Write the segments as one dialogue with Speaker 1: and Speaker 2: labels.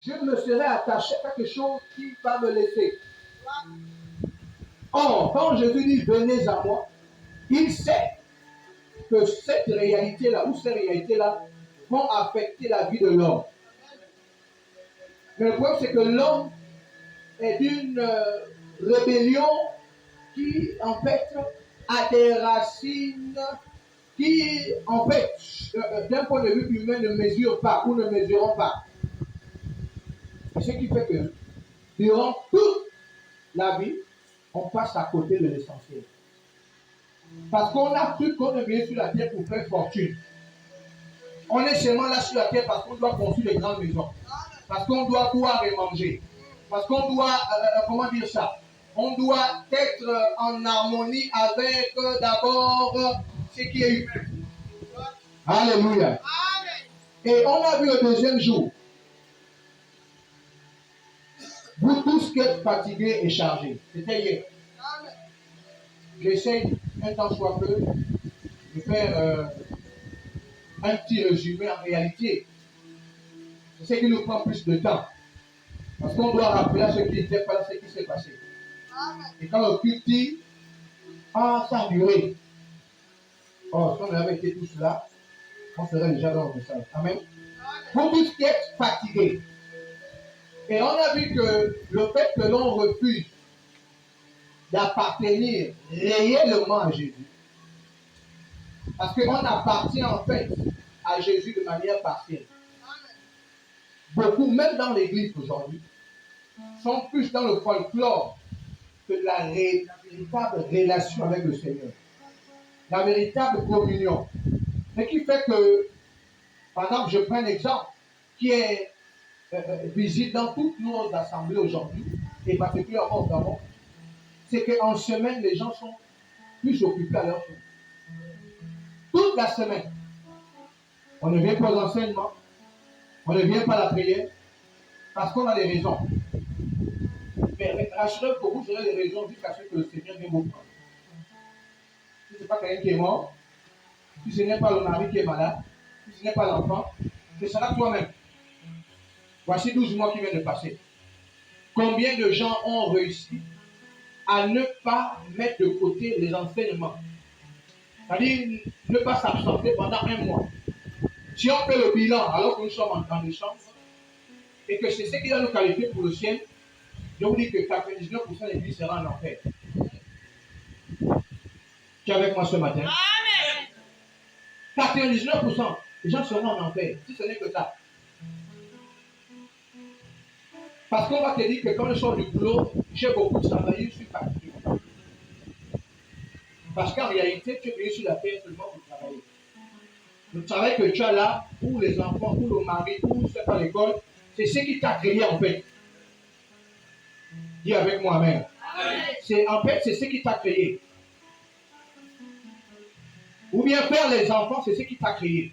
Speaker 1: je me serais attaché à quelque chose qui va me laisser. Or, quand Jésus dit venez à moi, il sait que cette réalité-là ou ces réalités-là vont affecter la vie de l'homme. Mais le problème, c'est que l'homme est d'une rébellion qui, en fait, a des racines qui, en fait, d'un point de vue humain, ne mesurent pas ou ne mesurons pas. Et ce qui fait que, durant toute la vie, on passe à côté de l'essentiel. Parce qu'on a cru qu'on est venu sur la terre pour faire fortune. On est seulement là sur la terre parce qu'on doit construire des grandes maisons. Parce qu'on doit boire et manger. Parce qu'on doit, comment dire ça? On doit être en harmonie avec d'abord ce qui est humain. Alléluia. Et on a vu le deuxième jour. Vous tous qui êtes fatigués et chargés. C'était hier. J'essaie, un temps soit peu, de faire un petit résumé en réalité. C'est ce qui nous prend plus de temps. Parce qu'on doit rappeler à ce qui était pas ce qui s'est passé. Et quand le culte dit, ah, ça a duré. Oh, si on avait été tous là, on serait déjà dans le message. Amen. Vous tous qui êtes fatigués. Et on a vu que le fait que l'on refuse d'appartenir réellement à Jésus, parce qu'on appartient en fait à Jésus de manière partielle. Beaucoup, même dans l'église aujourd'hui, sont plus dans le folklore que la véritable relation avec le Seigneur. La véritable communion. Ce qui fait que, par exemple, je prends un exemple qui est visible dans toutes nos assemblées aujourd'hui, et particulièrement au Gabon, c'est qu'en semaine, les gens sont plus occupés à leur chose. Toute la semaine, on ne vient pas aux enseignements, on ne vient pas à la prière, parce qu'on a des raisons. Mais rassurez-vous que vous aurez des raisons jusqu'à ce que le Seigneur vienne vous prendre. Si ce n'est pas quelqu'un qui est mort, si ce n'est pas le mari qui est malade, si ce n'est pas l'enfant, ce sera toi-même. Voici 12 mois qui viennent de passer. Combien de gens ont réussi à ne pas mettre de côté les enseignements? C'est-à-dire ne pas s'absenter pendant un mois. Si on fait le bilan alors que nous sommes en décembre, et que c'est ce qui va nous qualifier pour le ciel, je vous dis que 99% des vies sera en enfer. Tu es avec moi ce matin? Amen. 99% des gens seront en enfer, si ce n'est que ça. Parce qu'on va te dire que quand je sors du boulot, j'ai beaucoup travaillé, je suis fatigué. Parce qu'en réalité, tu es venu sur la terre seulement pour travailler. Le travail que tu as là, pour les enfants, pour le mari, pour ce à l'école, c'est ce qui t'a créé en fait. Dis avec moi, amen. En fait, c'est ce qui t'a créé. Ou bien faire les enfants, c'est ce qui t'a créé.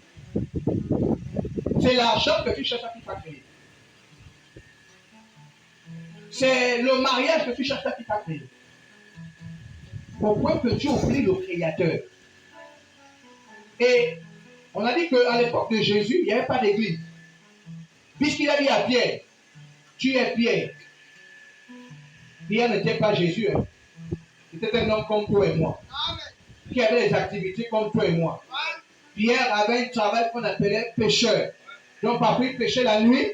Speaker 1: C'est l'argent que tu cherches qui t'a créé. C'est le mariage que tu cherches qui t'a créé. Au point que tu oublies le Créateur. Et on a dit qu'à l'époque de Jésus, il n'y avait pas d'église. Puisqu'il a dit à Pierre, tu es Pierre. Pierre n'était pas Jésus. Hein. C'était un homme comme toi et moi. Qui avait des activités comme toi et moi. Pierre avait un travail qu'on appelait pêcheur. Donc parfois il pêchait la nuit,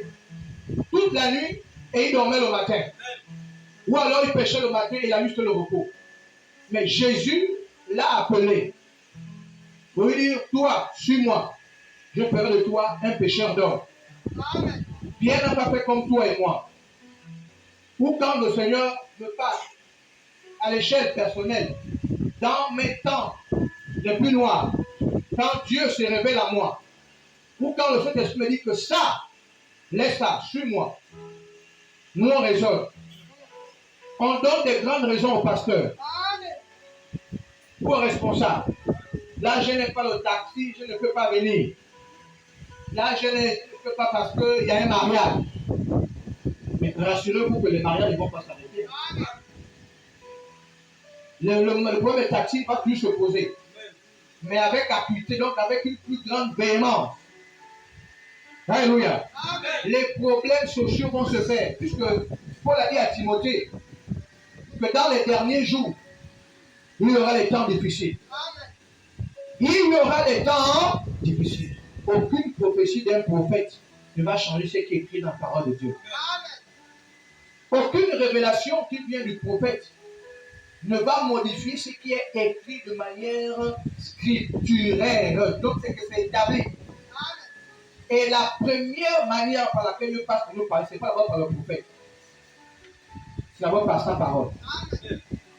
Speaker 1: toute la nuit, et il dormait le matin. Ou alors il pêchait le matin et il a juste le repos. Mais Jésus l'a appelé. Pour lui dire, toi, suis-moi. Je ferai de toi un pêcheur d'homme. Pierre n'a pas fait comme toi et moi. Ou quand le Seigneur me parle à l'échelle personnelle, dans mes temps les plus noirs, quand Dieu se révèle à moi, ou quand le Saint-Esprit me dit que ça, laisse ça, suis-moi. Nous on raisonne. On donne des grandes raisons au pasteur. Ou au responsable. Là, je n'ai pas le taxi, je ne peux pas venir. Là, je ne peux pas parce qu'il y a un mariage. Mais rassurez-vous que les mariages ne vont pas s'arrêter. Le problème des taxis va plus se poser. Mais avec acuité, donc avec une plus grande véhémence. Alléluia. Les problèmes sociaux vont se faire, puisque Paul a dit à Timothée que dans les derniers jours, il y aura des temps difficiles. Il y aura des temps difficiles. Aucune prophétie d'un prophète ne va changer ce qui est écrit dans la parole de Dieu. Aucune révélation qui vient du prophète ne va modifier ce qui est écrit de manière scripturaire. Donc c'est que c'est établi. Et la première manière par laquelle Dieu passe pour nous parler, ce n'est pas d'abord par le prophète. C'est d'abord par sa parole.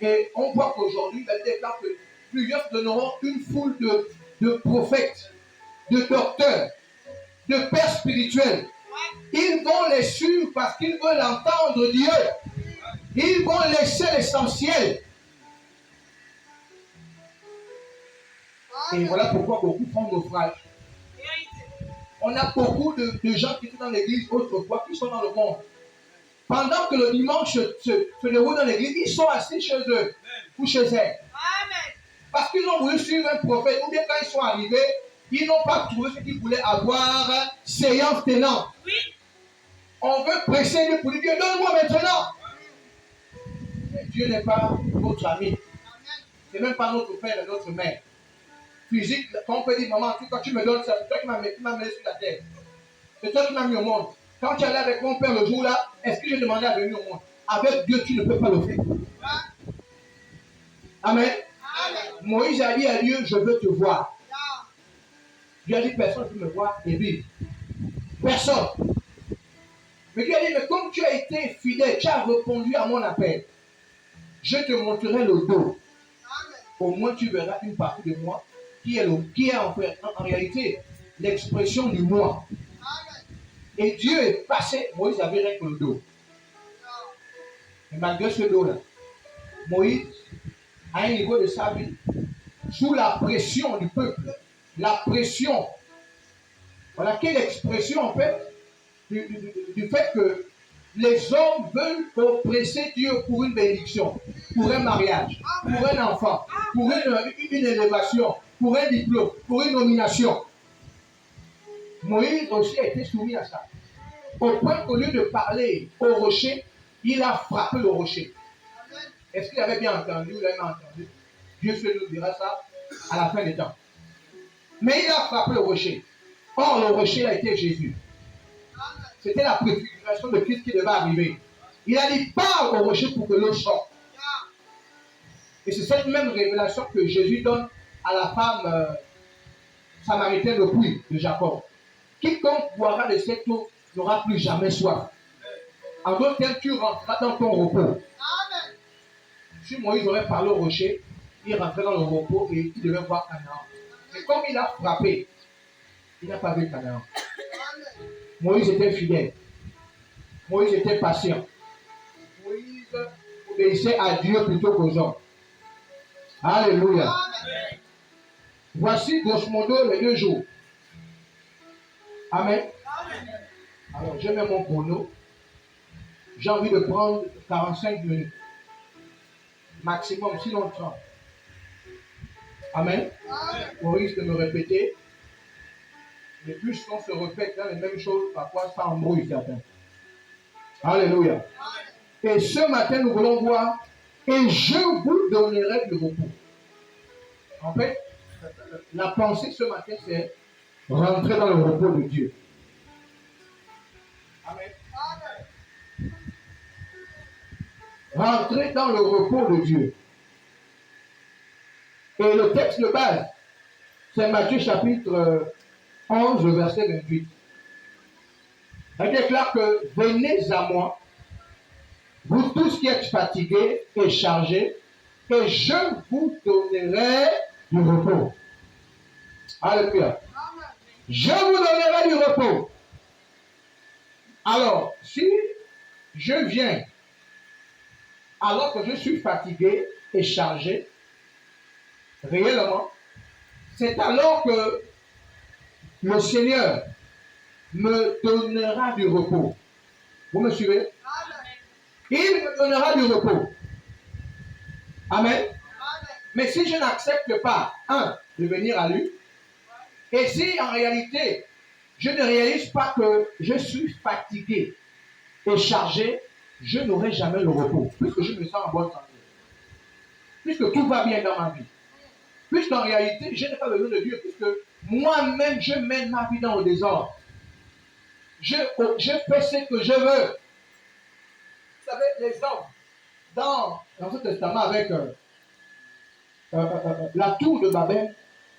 Speaker 1: Et on voit qu'aujourd'hui, il déclare que plusieurs donneront une foule de prophètes, de docteurs, de pères spirituels. Ils vont les suivre parce qu'ils veulent entendre Dieu. Ils vont laisser l'essentiel. Et voilà pourquoi beaucoup font naufrage. On a beaucoup de gens qui sont dans l'église autrefois, qui sont dans le monde. Pendant que le dimanche se déroule dans l'église, ils sont assis chez eux ou chez elles. Parce qu'ils ont voulu suivre un prophète, ou bien quand ils sont arrivés, ils n'ont pas trouvé ce qu'ils voulaient avoir, séance tenante. On veut presser Dieu pour lui dire, donne-moi maintenant. Mais Dieu n'est pas notre ami. Ce n'est même pas notre père et notre mère. Physique, quand on peut dire, maman, quand tu me donnes ça, c'est toi qui m'as mis sur la terre. C'est toi qui m'as mis au monde. Quand tu allais avec mon père le jour-là, est-ce que j'ai demandé à venir au monde? Avec Dieu, tu ne peux pas le faire. Amen. Moïse a dit à Dieu, je veux te voir. Dieu a dit, personne ne peut me voir et vivre. Personne. Mais Dieu a dit, mais comme tu as été fidèle, tu as répondu à mon appel, je te montrerai le dos. Au moins tu verras une partie de moi qui est en réalité l'expression du moi. Et Dieu est passé, Moïse avait rien que le dos. Et malgré ce dos-là, Moïse, à un niveau de sa vie, sous la pression du peuple, la pression, voilà quelle expression en fait du fait que les hommes veulent oppresser Dieu pour une bénédiction, pour un mariage, pour un enfant, pour une élévation, pour un diplôme, pour une nomination. Moïse aussi a été soumis à ça. Au point qu'au lieu de parler au rocher, il a frappé le rocher. Est-ce qu'il avait bien entendu ou il avait entendu? Dieu seul nous dira ça à la fin des temps. Mais il a frappé le rocher. Or, le rocher a été Jésus. C'était la préfiguration de Christ qui devait arriver. Il a dit, parle au rocher pour que l'eau sorte. Et c'est cette même révélation que Jésus donne à la femme samaritaine au puits de Jacob. Quiconque boira de cette eau n'aura plus jamais soif. En d'autres termes, tu rentreras dans ton repos. Si Moïse aurait parlé au rocher, il rentrait dans le repos et il devait voir Canaan. Mais comme il a frappé, il n'a pas vu Canaan. Moïse était fidèle. Moïse était patient. Moïse obéissait à Dieu plutôt qu'aux hommes. Alléluia. Voici grosso modo les 2 jours. Amen. Alors, je mets mon chrono. J'ai envie de prendre 45 minutes. Maximum, sinon 30. Amen. On risque de me répéter. Mais plus on se répète dans les mêmes choses, parfois ça embrouille certains. Alléluia. Et ce matin, nous voulons voir, et je vous donnerai du repos. En fait, la pensée ce matin, c'est rentrer dans le repos de Dieu. Amen. Rentrer dans le repos de Dieu. Et le texte de base, c'est Matthieu chapitre 11, verset 28. Elle déclare que venez à moi, vous tous qui êtes fatigués et chargés, et je vous donnerai du repos. Alléluia. Je vous donnerai du repos. Alors, si je viens alors que je suis fatigué et chargé, réellement, c'est alors que le Seigneur me donnera du repos. Vous me suivez? Il me donnera du repos. Amen. Mais si je n'accepte pas, de venir à lui, et si en réalité, je ne réalise pas que je suis fatigué et chargé, je n'aurai jamais le repos, puisque je me sens en bonne santé, puisque tout va bien dans ma vie, puisqu'en réalité, je n'ai pas besoin de Dieu, puisque moi-même, je mène ma vie dans le désordre. Je fais ce que je veux. Vous savez, les hommes, dans l'Ancien Testament, avec la tour de Babel,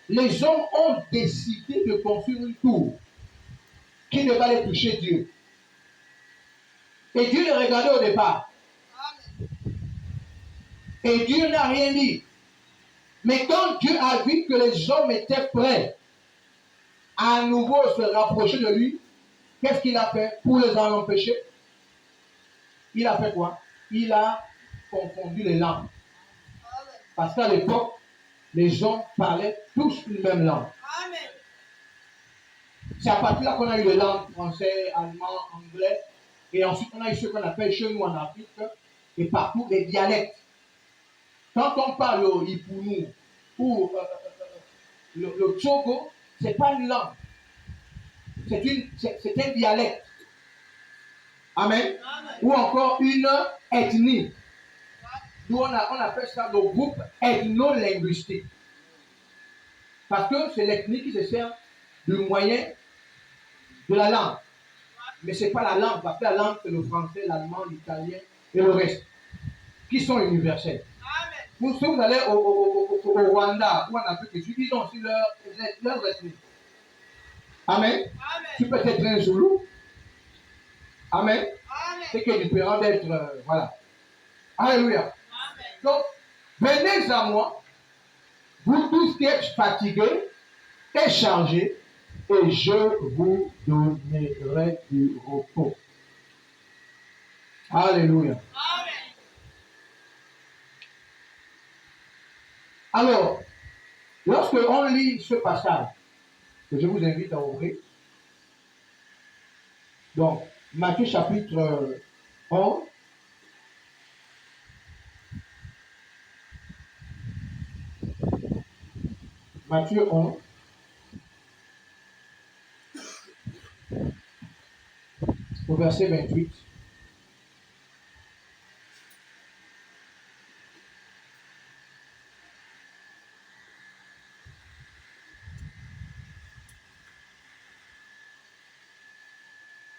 Speaker 1: les hommes ont décidé de construire une tour qui ne va les toucher Dieu. Et Dieu les regardait au départ. Et Dieu n'a rien dit. Mais quand Dieu a vu que les hommes étaient prêts à nouveau se rapprocher de lui, qu'est-ce qu'il a fait pour les en empêcher? Il a fait quoi? Il a confondu les langues. Parce qu'à l'époque, les hommes parlaient tous une même langue. C'est à partir de là qu'on a eu les langues français, allemand, anglais. Et ensuite, on a eu ce qu'on appelle chez nous en Afrique et partout les dialectes. Quand on parle au Ipunu ou le Togo, ce n'est pas une langue. C'est un dialecte. Amen. Amen. Ou encore une ethnie. Nous, on appelle ça le groupe ethno-linguistique. Parce que c'est l'ethnie qui se sert du moyen de la langue. Mais ce n'est pas la langue, parce que la langue, c'est le français, l'allemand, l'italien et le reste, qui sont universels. Amen. Si vous allez au Rwanda ou en Afrique du Sud, ils ont aussi leur ethnie. Amen. Amen. Tu peux être un Zoulou. Amen. C'est que est différent d'être, voilà. Alléluia. Amen. Donc, venez à moi, vous tous qui êtes fatigués et chargés, et je vous donnerai du repos. Alléluia. Amen. Alors, lorsque on lit ce passage, que je vous invite à ouvrir, donc, Matthieu chapitre 11, Matthieu 11, au verset 28.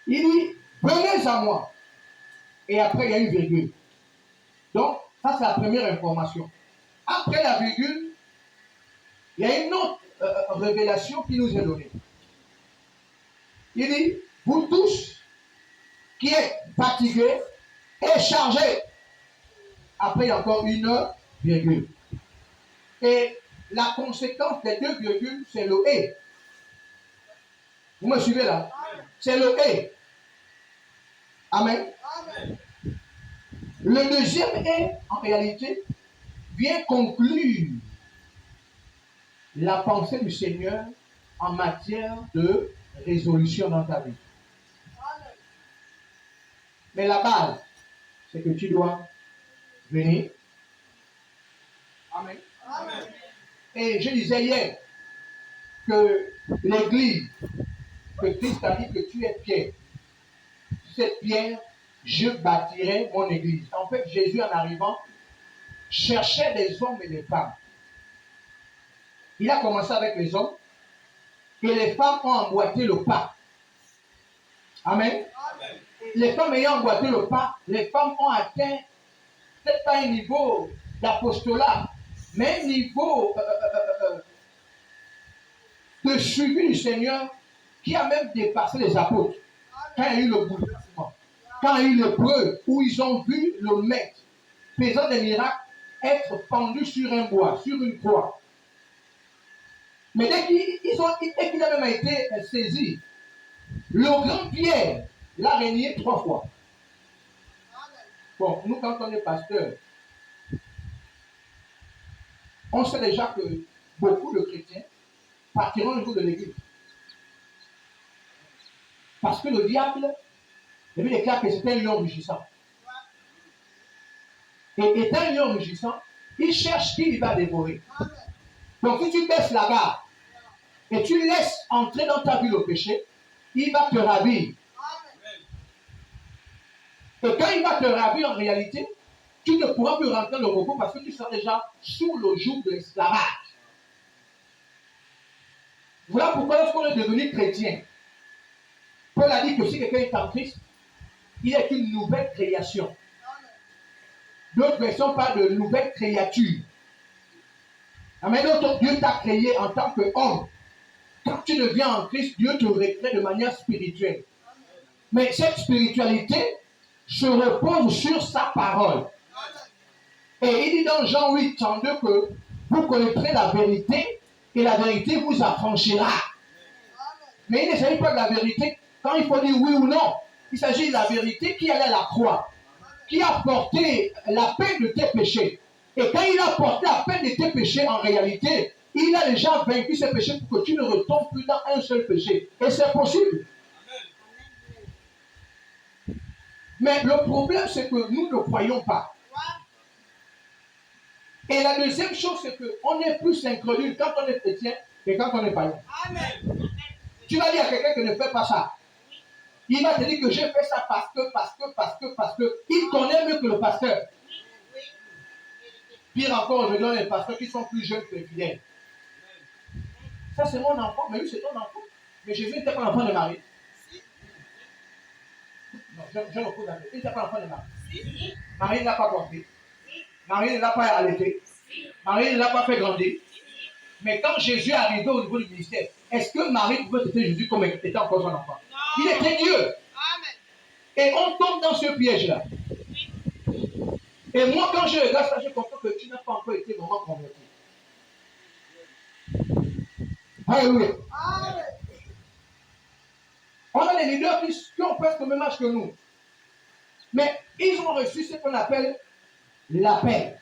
Speaker 1: Il dit, venez à moi. Et après, il y a une virgule. Donc, ça, c'est la première information. Après la virgule, il y a une autre révélation qui nous est donnée. Il dit, vous tous qui êtes fatigués et chargés. Après, il y a encore une virgule. Et la conséquence des deux virgules, c'est le « et ». Vous me suivez là? C'est le « et ». Amen. Amen. Le deuxième « et », en réalité, vient conclure la pensée du Seigneur en matière de résolution dans ta vie. Amen. Mais la base, c'est que tu dois venir. Amen. Amen. Et je disais hier que l'Église, que Christ a dit que tu es Pierre. Cette pierre, je bâtirai mon Église. En fait, Jésus, en arrivant, cherchait des hommes et des femmes. Il a commencé avec les hommes et les femmes ont emboîté le pas. Amen. Amen. Les femmes ayant emboîté le pas, les femmes ont atteint peut-être pas un niveau d'apostolat, mais un niveau de suivi du Seigneur qui a même dépassé les apôtres. Quand il y a eu le bouleversement, quand il y a eu l'épreuve où ils ont vu le maître faisant des miracles être pendu sur un bois, sur une croix. Mais dès qu'il a même été saisi, le grand Pierre l'a régné 3 fois. Bon, nous, quand on est pasteur, on sait déjà que beaucoup de chrétiens partiront le jour de l'église. Parce que le diable, il déclare que c'est un lion rugissant. Et étant un lion rugissant, il cherche qui il va dévorer. Donc si tu baisses la garde et tu laisses entrer dans ta vie le péché, il va te ravir. Et quand il va te ravir, en réalité, tu ne pourras plus rentrer dans le repos parce que tu seras déjà sous le joug de l'esclavage. Voilà pourquoi lorsqu'on est devenu chrétien, Paul a dit que si quelqu'un est en Christ, il est une nouvelle création. D'autres versions parlent de nouvelle créature. Amen. Donc Dieu t'a créé en tant qu'homme. Quand tu deviens en Christ, Dieu te recrée de manière spirituelle. Mais cette spiritualité se repose sur sa parole. Et il dit dans Jean 8, 32 que vous connaîtrez la vérité et la vérité vous affranchira. Mais il ne s'agit pas de la vérité quand il faut dire oui ou non. Il s'agit de la vérité qui allait à la croix, qui a porté la peine de tes péchés. Et quand il a porté la peine de tes péchés, en réalité, il a déjà vaincu ces péchés pour que tu ne retombes plus dans un seul péché. Et c'est possible. Mais le problème, c'est que nous ne croyons pas. Et la deuxième chose, c'est qu'on est plus incrédule quand on est chrétien que quand on est païen. Tu vas dire à quelqu'un que ne fait pas ça. Il va te dire que j'ai fait ça parce que. Il connaît mieux que le pasteur. Pire encore, aujourd'hui, on a des pasteurs qui sont plus jeunes que les fidèles. Ça, c'est mon enfant, mais lui, c'est ton enfant. Mais Jésus n'était pas l'enfant de Marie. Non, je me pose la question. Il n'était pas l'enfant de Marie. Marie ne l'a pas porté. Marie ne l'a pas allaité. Marie ne l'a pas fait grandir. Mais quand Jésus est arrivé au niveau du ministère, est-ce que Marie pouvait traiter Jésus comme étant encore son enfant? Non. Il était Dieu. Amen. Et on tombe dans ce piège-là. Et moi, quand je regarde ça, je comprends que tu n'as pas encore été vraiment converti. Alléluia. On a des leaders qui ont presque le même âge que nous. Mais ils ont reçu ce qu'on appelle la paix.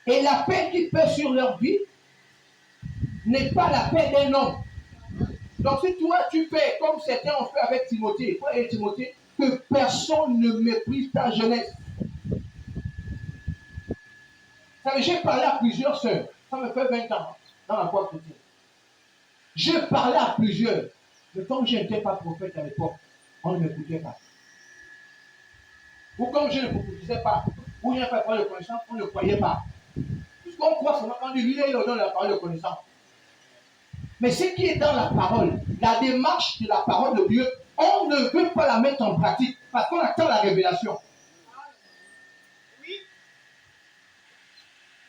Speaker 1: Et la paix qui pèse sur leur vie n'est pas la paix d'un homme. Donc si toi tu fais comme certains ont fait avec Timothée, que personne ne méprise ta jeunesse. Ça, j'ai parlé à plusieurs sœurs. Ça me fait 20 ans dans la foi chrétienne. Je parlais à plusieurs. Mais comme je n'étais pas prophète à l'époque, on ne m'écoutait pas. Ou comme je ne prophétisais pas, ou je n'avais pas de parole de connaissance, on ne croyait pas. Puisqu'on croit seulement quand lui, il donne la parole de connaissance. Mais ce qui est dans la parole, la démarche de la parole de Dieu, on ne veut pas la mettre en pratique parce qu'on attend la révélation.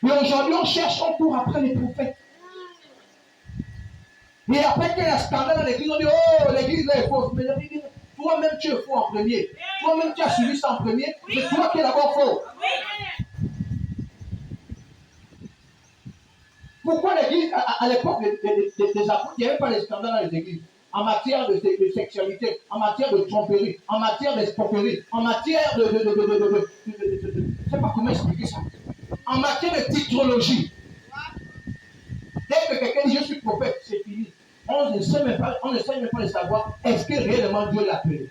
Speaker 1: Mais aujourd'hui, on cherche, on court après les prophètes. Et après qu'il y a un scandale dans l'église, on dit, oh, l'église là est fausse. Mais toi-même, tu es faux en premier. Toi-même, tu as suivi ça en premier. C'est toi qui es d'abord faux. Pourquoi l'église, à l'époque des apôtres, il n'y avait pas de scandale dans les églises? En matière de sexualité, en matière de tromperie, en matière d'escroquerie, en matière de je ne sais pas comment expliquer ça. En matière de titrologie. Dès que quelqu'un dit je suis prophète, c'est fini. On ne sait même pas de savoir est-ce que réellement Dieu l'a appelé.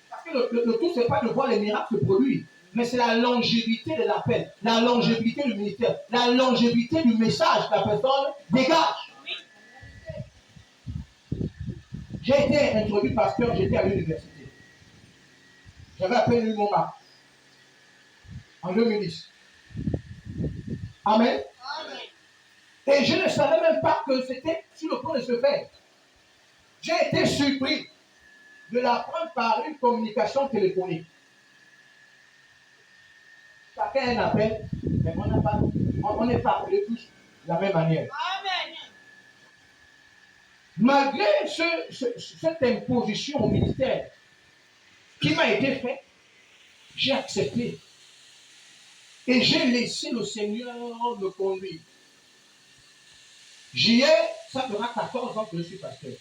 Speaker 1: Parce que le tout, ce n'est pas de voir les miracles se produire, mais c'est la longévité de l'appel, la longévité du ministère, la longévité du message que la personne dégage. J'ai été introduit pasteur, j'étais à l'université. J'avais appelé l'UMOMA en 2010. Amen. Amen. Et je ne savais même pas que c'était sur le point de se faire. J'ai été surpris de l'apprendre par une communication téléphonique. Chacun a un appel, mais on n'est pas appelés tous de la même manière. Amen. Malgré cette imposition au ministère qui m'a été faite, j'ai accepté. Et j'ai laissé le Seigneur me conduire. J'y ai, ça fera 14 ans que je suis pasteur.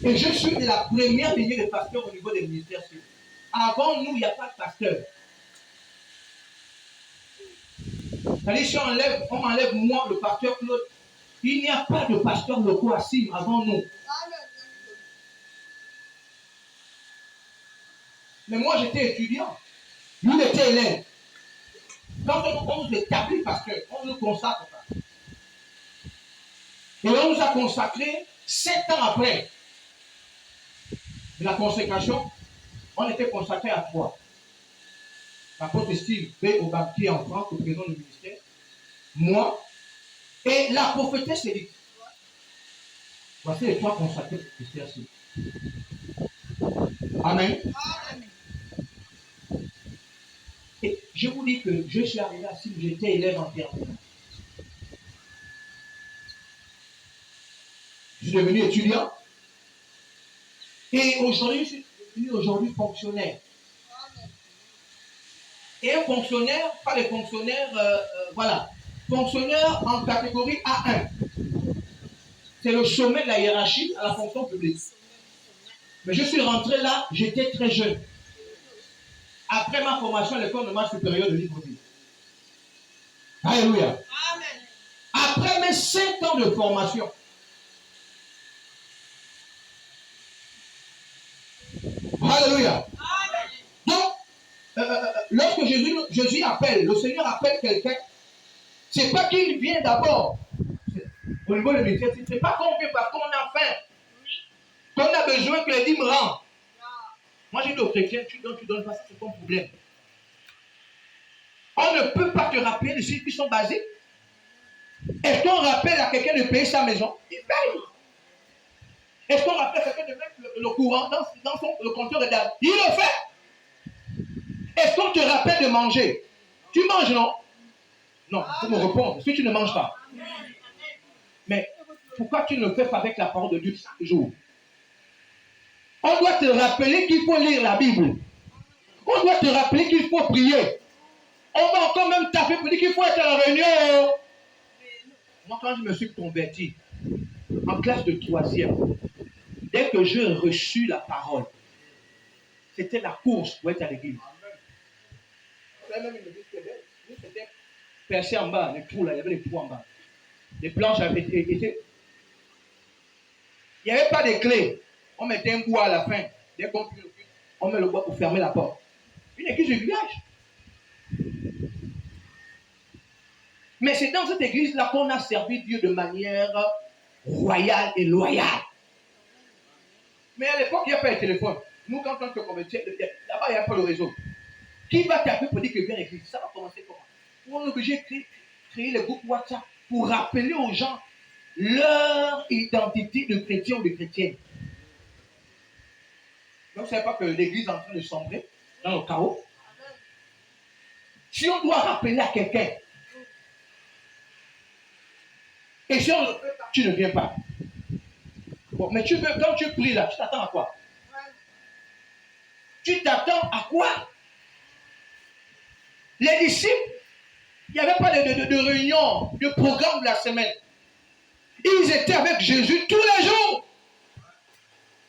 Speaker 1: Et je suis de la première lignée de pasteurs au niveau des ministères. Avant nous, il n'y a pas de pasteur. C'est-à-dire, si on enlève moi, le pasteur Claude, il n'y a pas de pasteur locaux à Sim avant nous. Mais moi, j'étais étudiant. Lui, il était élève. Quand on nous établit pasteur, on nous consacre pas. Et on nous a consacré 7 ans après de la consécration. On était consacré à 3. L'apôtre Steve B. au banquier en France, le président du ministère, moi, et la prophétesse Élite. Voici les 3 consacrés de ministère. Amen. Et je vous dis que je suis arrivé à Sim, j'étais élève en terminale. Je suis devenu étudiant. Et aujourd'hui, je suis devenu fonctionnaire. Et un fonctionnaire, pas les fonctionnaires, voilà. Fonctionnaire en catégorie A1. C'est le sommet de la hiérarchie à la fonction publique. Mais je suis rentré là, j'étais très jeune. Après ma formation à l'école normale supérieure de Libreville. Alléluia. Amen. Après mes 5 ans de formation, alléluia. Amen. Donc, lorsque Jésus appelle, le Seigneur appelle quelqu'un, c'est pas qu'il vient d'abord. Au niveau de l'unité, c'est pas qu'on vient parce qu'on a faim. Qu'on a besoin que les dîmes rendent. Moi, j'ai dit aux chrétiens, tu donnes pas, ça, c'est ton problème. On ne peut pas te rappeler de ceux qui sont basés. Est-ce qu'on rappelle à quelqu'un de payer sa maison? Il paye. Est-ce qu'on rappelle à quelqu'un de mettre le courant dans le compteur de date? Il le fait. Est-ce qu'on te rappelle de manger? Tu manges, non? Non, il faut me répondre. Si tu ne manges pas. Mais pourquoi tu ne le fais pas avec la parole de Dieu chaque jour? On doit te rappeler qu'il faut lire la Bible. On doit te rappeler qu'il faut prier. On va encore même taper pour dire qu'il faut être à la réunion. Moi, quand je me suis converti en classe de 3e, dès que j'ai reçu la parole, c'était la course pour être à l'église. C'était percé en bas, les trous là, il y avait les trous en bas. Les planches avaient été. Il n'y avait pas de clé. On mettait un bois à la fin. Dès qu'on plie le cul, on met le bois pour fermer la porte. Une église de village. Mais c'est dans cette église-là qu'on a servi Dieu de manière royale et loyale. Mais à l'époque, il n'y a pas de téléphone. Nous, quand on se convertit, là-bas, il n'y a pas le réseau. Qui va taper pour dire que viens à l'église? Ça va commencer comment? On est obligé de créer les groupes WhatsApp pour rappeler aux gens leur identité de chrétien ou de chrétienne. Donc, vous ne savez pas que l'église est en train de sombrer dans le chaos. Si on doit rappeler à quelqu'un, et si on le fait, tu ne viens pas. Bon, mais quand tu pries là, tu t'attends à quoi? Tu t'attends à quoi? Les disciples, il n'y avait pas de réunion, de programme de la semaine. Ils étaient avec Jésus tous les jours.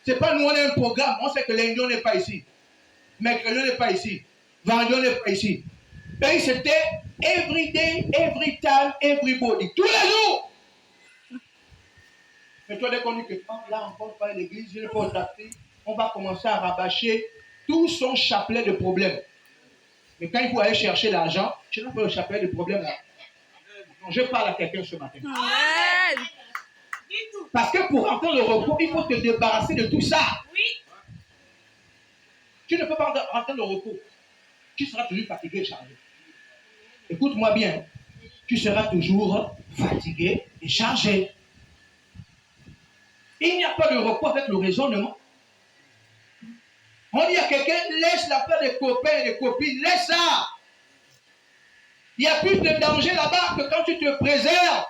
Speaker 1: Ce n'est pas nous, on a un programme. On sait que lundi, on n'est pas ici. Mercredi, on n'est pas ici. Vendredi, on n'est pas ici. Et c'était every day, every time, everybody. Tous les jours. Mais toi, dès qu'on dit que là, encore pas l'église, je ne peux pas t'appeler, on va commencer à rabâcher tout son chapelet de problèmes. Mais quand il faut aller chercher l'argent, tu n'as pas le chapelet de problèmes là. Donc, je parle à quelqu'un ce matin. Amen. Parce que pour entrer le repos, il faut te débarrasser de tout ça. Oui. Tu ne peux pas rentrer le repos. Tu seras toujours fatigué et chargé. Écoute-moi bien. Tu seras toujours fatigué et chargé. Il n'y a pas de repos avec le raisonnement. On dit à quelqu'un, laisse l'affaire des copains et des copines, laisse ça. Il y a plus de danger là-bas que quand tu te préserves.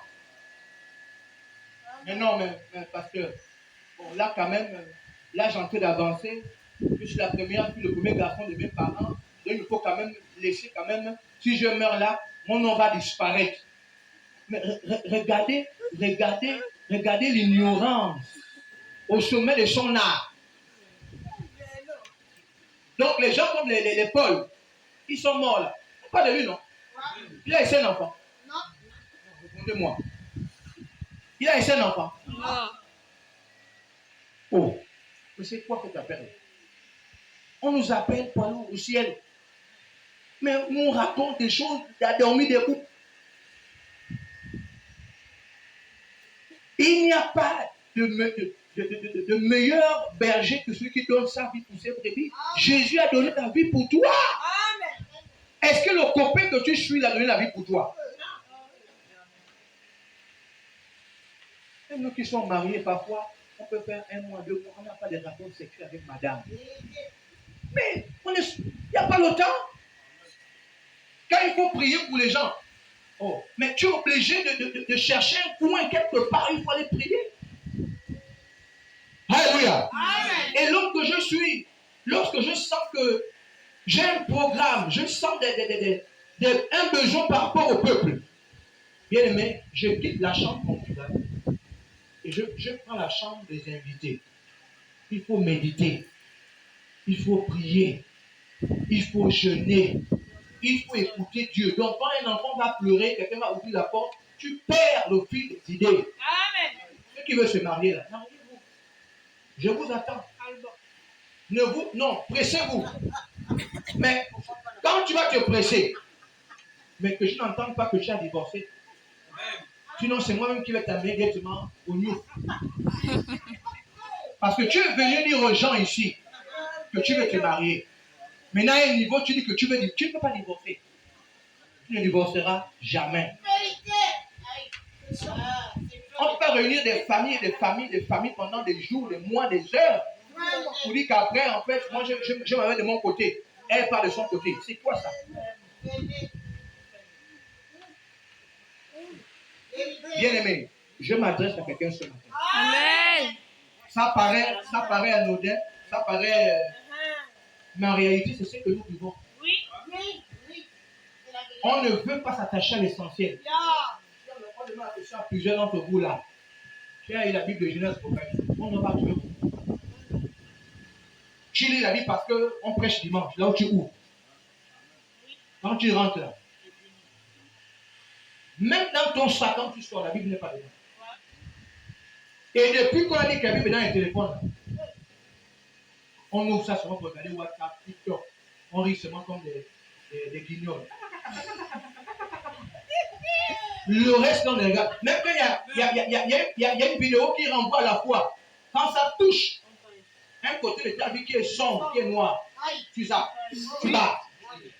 Speaker 1: Mais non, mais pasteur, bon, là quand même, là j'ai en train d'avancer. Je suis la première, puis le premier garçon de mes parents. Donc il faut quand même laisser quand même, si je meurs là, mon nom va disparaître. Mais regardez l'ignorance au sommet de son art. Donc les gens comme les Paul, ils sont morts là. Pas de lui, non? Il a laissé un enfant. Non. Répondez-moi. Il a laissé un enfant. Non. Oh, mais c'est quoi que tu appelles? On nous appelle pour aller au ciel. Mais on raconte des choses, il a dormi des coups. Il n'y a pas de meilleur berger que celui qui donne sa vie pour ses brebis. Jésus a donné la vie pour toi. Amen. Est-ce que le copain que tu suis a donné la vie pour toi? Même nous qui sommes mariés, parfois, on peut faire 1 mois, 2 mois, on n'a pas de rapports sexuels avec madame. Mais il n'y a pas le temps. Quand il faut prier pour les gens, oh, mais tu es obligé de chercher un coin quelque part, il faut aller prier. Alléluia. Et l'homme que je suis, lorsque je sens que j'ai un programme, je sens un besoin par rapport au peuple, bien aimé, je quitte la chambre conjugale et je prends la chambre des invités. Il faut méditer, il faut prier, il faut jeûner, il faut écouter Dieu. Donc quand un enfant va pleurer, quelqu'un va ouvrir la porte, tu perds le fil des idées. Amen. Ceux qui veulent se marier là, mariez-vous. Je vous attends. Non, pressez-vous. Mais quand tu vas te presser, mais que je n'entende pas que tu as divorcé. Sinon, c'est moi-même qui vais t'amener directement au New. Parce que tu es venu dire aux gens ici que tu veux te marier. Maintenant, à un niveau, tu dis que tu ne peux pas divorcer. Tu ne divorceras jamais. On peut réunir des familles pendant des jours, des mois, des heures. Pour dire qu'après, en fait, moi, je m'avais de mon côté. Elle part de son côté. C'est quoi ça? Bien aimé, je m'adresse à quelqu'un ce matin. Amen. Ça paraît anodin, ça paraît... mais en réalité, c'est ce que nous vivons. Oui. On ne veut pas s'attacher à l'essentiel. On demande la question à plusieurs d'entre vous là. Tu as eu la Bible de Genèse pour faire. On ne va pas trouver. Tu lis la Bible parce qu'on prêche dimanche, là où tu ouvres. Quand tu rentres là. Même dans ton sac, quand tu sors, la Bible n'est pas dedans. Et depuis qu'on a dit que la Bible est dans un téléphone, là, on ouvre ça seulement pour regarder WhatsApp, TikTok. On rit seulement comme des guignols. Le reste, on les regarde. Même quand il y a une vidéo qui renvoie à la foi, quand ça touche un côté de ta vie qui est sombre, qui est noir, tu zappes, tu bats.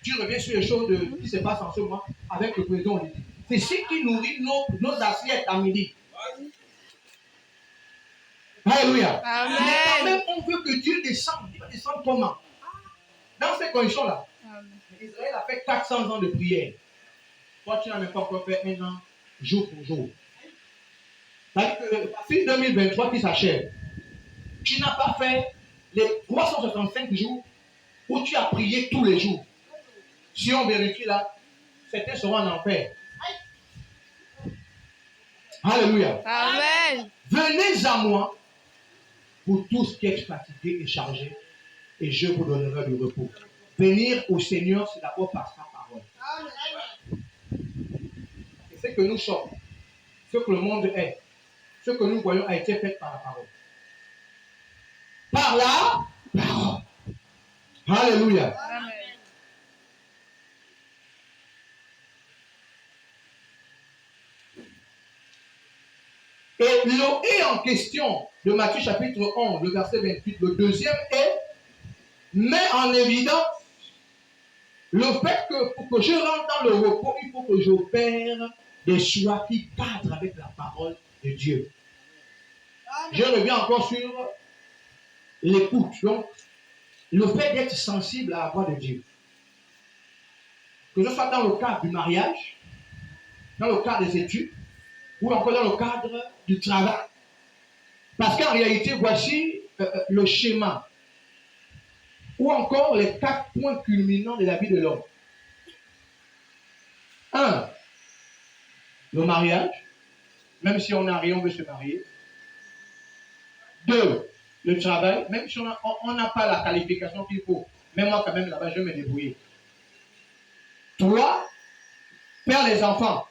Speaker 1: Tu reviens sur les choses qui se passent en ce moment avec le président Olivier. C'est ce qui nourrit nos assiettes à midi. Alléluia. Mais quand même, on veut que Dieu descende. Il va descendre comment? Dans ces conditions-là. Israël a fait 400 ans de prière. Toi, tu n'as même pas encore fait 1 an, jour pour jour. C'est-à-dire que si 2023 qui s'achève, tu n'as pas fait les 365 jours où tu as prié tous les jours. Si on vérifie là, certains seront en enfer. Alléluia. Amen. Venez à moi, vous tous qui êtes fatigués et chargés, et je vous donnerai du repos. Venir au Seigneur, c'est d'abord par sa parole. Et ce que nous sommes, ce que le monde est, ce que nous voyons a été fait par la parole. Par la parole. Alléluia. Amen. Et le « et » en question de Matthieu chapitre 11, le verset 28, le deuxième « et » met en évidence le fait que pour que je rentre dans le repos, il faut que j'opère des choix qui cadrent avec la parole de Dieu. Je reviens encore sur l'écoute. Donc, le fait d'être sensible à la voix de Dieu. Que ce soit dans le cadre du mariage, dans le cadre des études, ou encore dans le cadre du travail. Parce qu'en réalité, voici le schéma. Ou encore les 4 points culminants de la vie de l'homme. 1. Le mariage. Même si on n'a rien, on veut se marier. 2. Le travail. Même si on n'a pas la qualification qu'il faut. Même moi, quand même, là-bas, je vais me débrouiller. 3. Faire les enfants.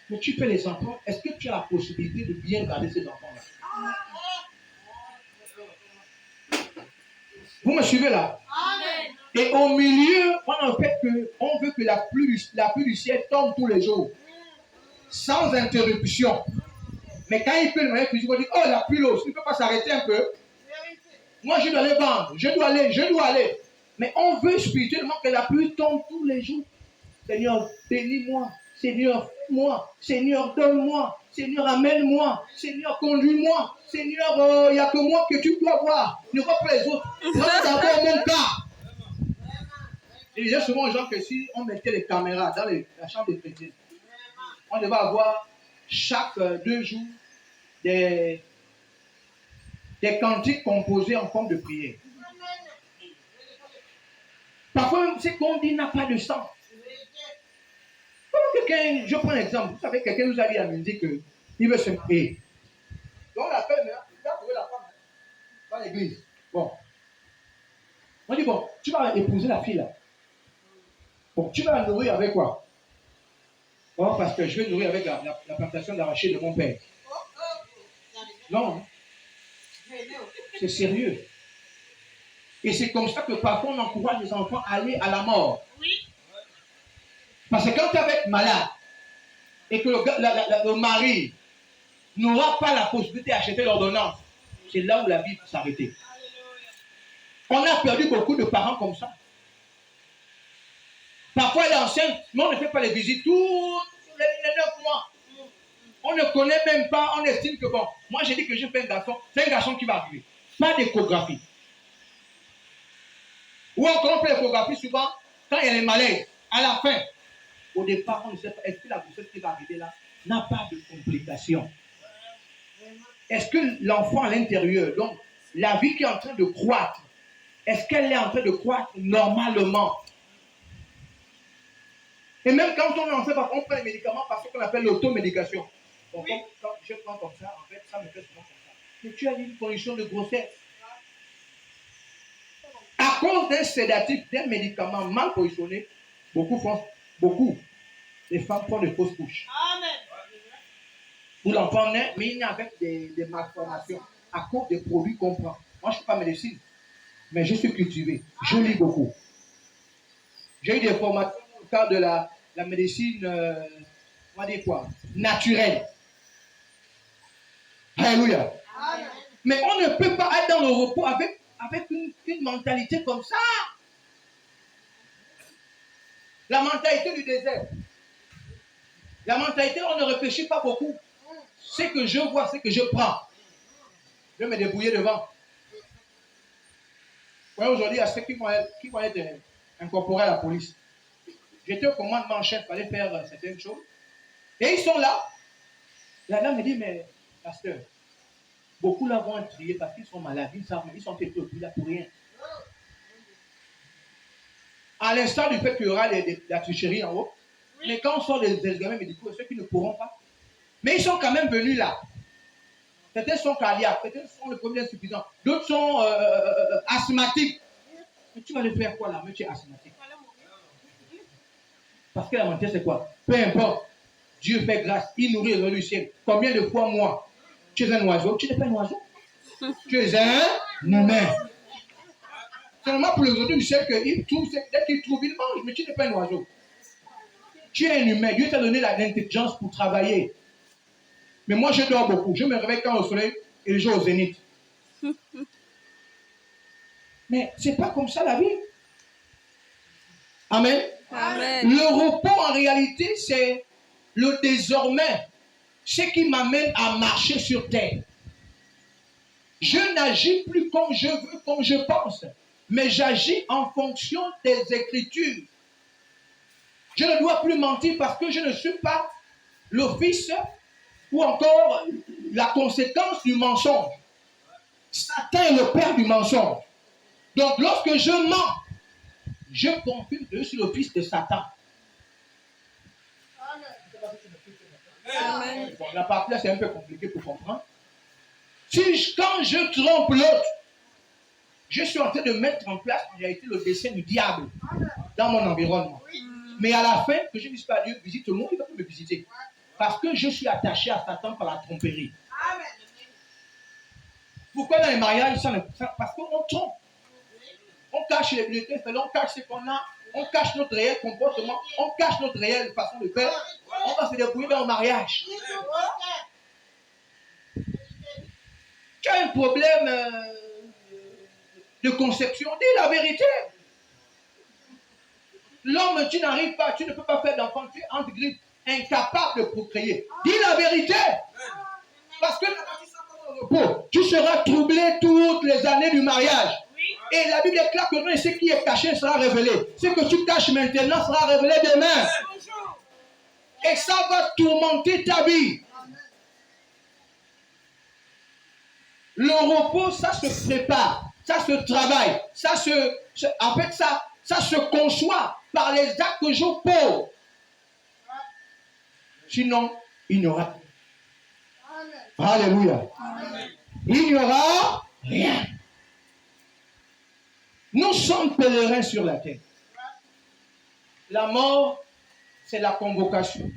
Speaker 1: Mais tu fais les enfants, est-ce que tu as la possibilité de bien garder ces enfants-là? Vous me suivez là? Amen. Et au milieu, on veut que la pluie du ciel tombe tous les jours. Sans interruption. Mais quand il fait le moyen physique, on dit, oh, la pluie l'eau, il ne peut pas s'arrêter un peu. Moi, je dois aller vendre, je dois aller. Mais on veut spirituellement que la pluie tombe tous les jours. Seigneur, bénis-moi. Seigneur, fais-moi. Seigneur, donne-moi. Seigneur, amène-moi. Seigneur, conduis-moi. Seigneur, il n'y a que moi que tu dois voir. Ne vois pas les autres. Vois d'abord mon cas. Je disais souvent aux gens que si on mettait les caméras dans la chambre des chrétiens, on devait avoir chaque 2 jours des cantiques composés en forme de prière. Parfois, ce qu'on dit n'a pas de sens. Quelqu'un, je prends un exemple. Vous savez, quelqu'un nous a dit à midi qu'il veut se marier. Donc, on l'appelle, il va trouver la femme dans l'église. Bon. On dit, bon, tu vas épouser la fille là. Bon, tu vas la nourrir avec quoi? Oh, parce que je vais nourrir avec la plantation d'arachide de mon père. Non. C'est sérieux. Et c'est comme ça que parfois on encourage les enfants à aller à la mort. Oui. Parce que quand tu es avec malade et que le mari n'aura pas la possibilité d'acheter l'ordonnance, c'est là où la vie peut s'arrêter. On a perdu beaucoup de parents comme ça. Parfois elle est enceinte, mais on ne fait pas les visites tous les 9 mois. On ne connaît même pas, on estime que bon, moi j'ai dit que j'ai fait un garçon, c'est un garçon qui va arriver. Pas d'échographie. Ou encore on fait l'échographie souvent, quand il y a les malaises, à la fin, au départ, on ne sait pas, est-ce que la grossesse qui va arriver là n'a pas de complications? Est-ce que l'enfant à l'intérieur, donc la vie qui est en train de croître, est-ce qu'elle est en train de croître normalement? Et même quand on en fait, on prend les médicaments par ce qu'on appelle l'automédication. Bon, oui. Quand je prends comme ça, en fait, ça me fait souvent comme ça. Mais tu as une condition de grossesse. À cause d'un sédatif, d'un médicament mal positionné, beaucoup des femmes font des fausses couches. Amen. Où l'enfant naît, mais il naît avec des malformations à cause des produits qu'on prend. Moi, je ne suis pas médecine, mais je suis cultivé. Je lis beaucoup. J'ai eu des formations dans le cadre de la médecine, on va dire quoi, naturelle. Alléluia. Amen. Mais on ne peut pas être dans le repos avec une mentalité comme ça. La mentalité du désert. La mentalité, on ne réfléchit pas beaucoup. Ce que je vois, ce que je prends. Je vais me débrouiller devant. Ouais, aujourd'hui, il y a ceux qui vont être incorporés à la police. J'étais au commandement en chef, il fallait faire certaines choses. Et ils sont là. La dame me dit, mais pasteur, beaucoup là vont être triés parce qu'ils sont malades, ils sont pétés là pour rien. À l'instant du fait qu'il y aura la tricherie en haut, mais quand on sort des examens médicaux, ceux qui ne pourront pas, mais ils sont quand même venus là. Certains sont cardiaques, certains sont le premier insuffisant, d'autres sont asthmatiques. Mais tu vas le faire quoi là, mais tu es asthmatique? Parce que la mentalité c'est quoi? Peu importe, Dieu fait grâce, il nourrit les oiseaux du ciel. Combien de fois moi, tu es un oiseau? Tu n'es pas un oiseau. Tu es un humain. Seulement pour les oiseaux du ciel, dès qu'ils trouvent, ils mangent, mais tu n'es pas un oiseau. Tu es un humain. Dieu t'a donné l'intelligence pour travailler. Mais moi, je dors beaucoup. Je me réveille quand au soleil et je vais au zénith. Mais ce n'est pas comme ça la vie. Amen. Amen. Le repos, en réalité, c'est le désormais. Ce qui m'amène à marcher sur terre. Je n'agis plus comme je veux, comme je pense. Mais j'agis en fonction des Écritures. Je ne dois plus mentir parce que je ne suis pas l'office ou encore la conséquence du mensonge. Satan est le père du mensonge. Donc lorsque je mens, je confirme que je suis le fils de Satan. Amen. Bon, la partie là c'est un peu compliqué pour comprendre. Quand je trompe l'autre, je suis en train de mettre en place en réalité le dessein du diable dans mon environnement. Mais à la fin, que je ne dise pas à Dieu, visite tout le monde, il va me visiter. Parce que je suis attaché à Satan par la tromperie. Amen. Pourquoi dans les mariages, parce qu'on trompe. On cache les bulletins, on cache ce qu'on a, on cache notre réel comportement, on cache notre réelle façon de faire. On va se débrouiller dans le mariage. Tu as un problème de conception. Dis la vérité. L'homme, tu n'arrives pas, tu ne peux pas faire d'enfant. Tu es entre griffes, incapable de procréer. Dis la vérité. Parce que tu seras troublé toutes les années du mariage. Et la Bible déclare que ce qui est caché sera révélé. Ce que tu caches maintenant sera révélé demain. Et ça va tourmenter ta vie. Le repos, ça se prépare, ça se travaille, en fait, ça se conçoit par les actes que je pose. Sinon, il n'y aura pas. Alléluia. Il n'y aura rien. Nous sommes pèlerins sur la terre. La mort, c'est la convocation.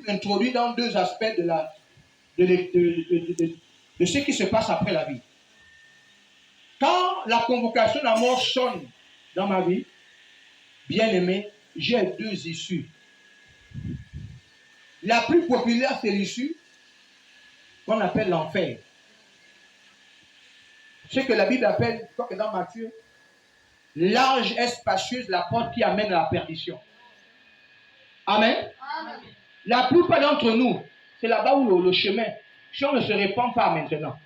Speaker 1: Introduit dans deux aspects de ce qui se passe après la vie. Quand la convocation de la mort sonne dans ma vie, bien aimé, j'ai deux issues. La plus populaire, c'est l'issue qu'on appelle l'enfer. Ce que la Bible appelle, comme dans Matthieu, large et spacieuse la porte qui amène à la perdition. Amen. Amen. La plupart d'entre nous, c'est là-bas où le chemin, si on ne se répand pas maintenant,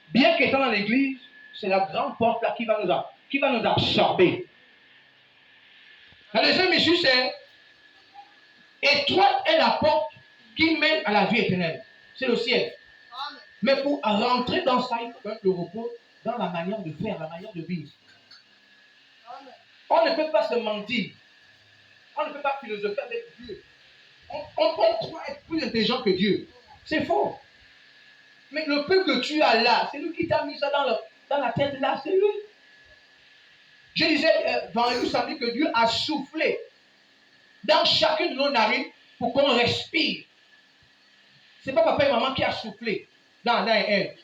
Speaker 1: bien qu'étant dans l'église, c'est la grande porte là qui va nous absorber. La deuxième issue, c'est étroite est la porte qui mène à la vie éternelle. C'est le ciel. Amen. Mais pour rentrer dans ça, il faut le repos dans la manière de faire, la manière de vivre. Amen. On ne peut pas se mentir. On ne peut pas philosopher avec Dieu. On croit être plus intelligent que Dieu. C'est faux. Mais le peu que tu as là, c'est lui qui t'a mis ça dans la tête là, c'est lui. Je disais vendredi samedi que Dieu a soufflé dans chacune de nos narines pour qu'on respire. Ce n'est pas papa et maman qui a soufflé dans Adam et Ève.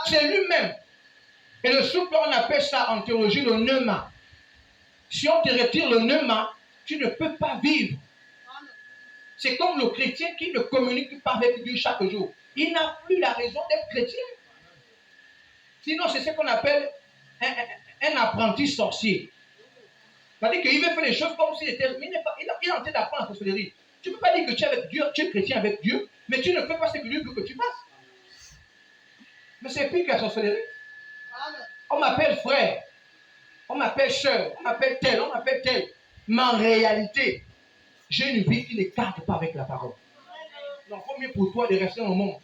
Speaker 1: C'est lui-même. Et le souffle, on appelle ça en théologie le pneuma. Si on te retire le pneuma, tu ne peux pas vivre. C'est comme le chrétien qui ne communique pas avec Dieu chaque jour. Il n'a plus la raison d'être chrétien. Sinon, c'est ce qu'on appelle un apprenti sorcier. C'est-à-dire qu'il veut faire les choses comme s'il était... Il est en train d'apprendre la sorcellerie. Tu ne peux pas dire que tu es avec Dieu, tu es chrétien avec Dieu, mais tu ne fais pas ce que Dieu veut que tu fasses. Mais c'est pire que la sorcellerie. On m'appelle frère, on m'appelle soeur, on m'appelle tel, on m'appelle tel. Mais en réalité, j'ai une vie qui ne cadre pas avec la parole. Donc, il vaut mieux pour toi de rester au monde.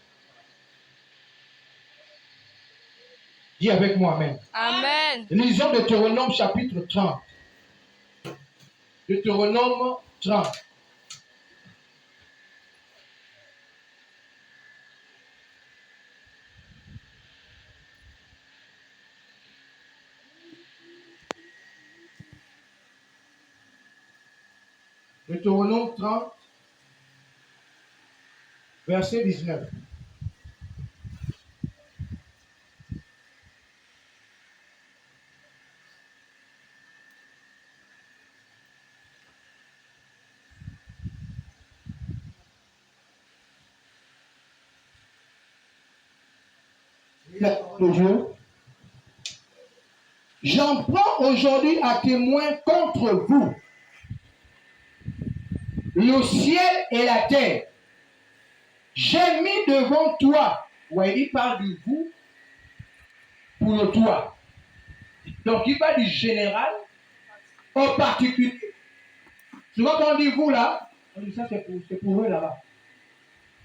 Speaker 1: Dis avec moi, amen.
Speaker 2: Amen.
Speaker 1: Lisons Deutéronome chapitre 30. Deutéronome 30. Deutéronome 30, verset 19. De Dieu. J'en prends aujourd'hui à témoin contre vous le ciel et la terre. J'ai mis devant toi. Ouais, il parle du vous pour le toi. Donc il parle du général au particulier. Souvent quand on dit vous là, on dit ça c'est pour eux là-bas.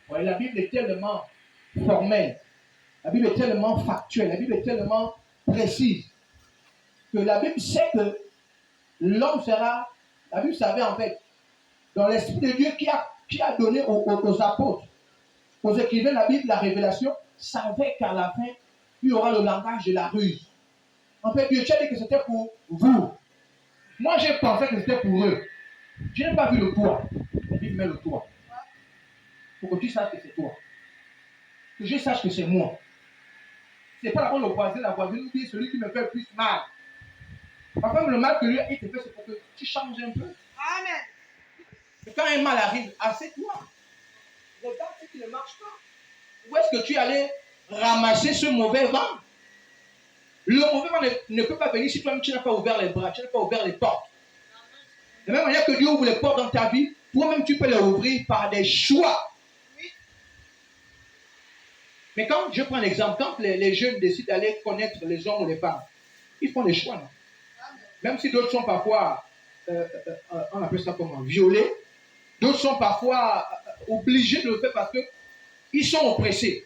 Speaker 1: Ouais, la Bible est tellement formelle. La Bible est tellement factuelle, la Bible est tellement précise que la Bible sait que l'homme sera, la Bible savait en fait, dans l'Esprit de Dieu qui a donné aux apôtres, aux écrivains de la Bible, la révélation, savait qu'à la fin, il y aura le langage de la ruse. En fait, Dieu a dit que c'était pour vous. Moi, j'ai pensé que c'était pour eux. Je n'ai pas vu le toi. La Bible met le toi. Pour que tu saches que c'est toi. Que je sache que c'est moi. C'est pas d'abord le voisin, la voisine qui est celui qui me fait le plus mal. Enfin, le mal que lui, il te fait, c'est pour que tu changes un peu. Amen. Et quand un mal arrive, assieds-toi. Regarde ce qui ne marche pas. Où est-ce que tu es allé ramasser ce mauvais vent. Le mauvais vent ne peut pas venir si toi-même tu n'as pas ouvert les bras, tu n'as pas ouvert les portes. De la même manière que Dieu ouvre les portes dans ta vie, toi-même tu peux les ouvrir par des choix. Mais quand je prends l'exemple, quand les jeunes décident d'aller connaître les hommes ou les femmes, ils font des choix, non? Même si d'autres sont parfois, on appelle ça comment, violés, d'autres sont parfois obligés de le faire parce qu'ils sont oppressés.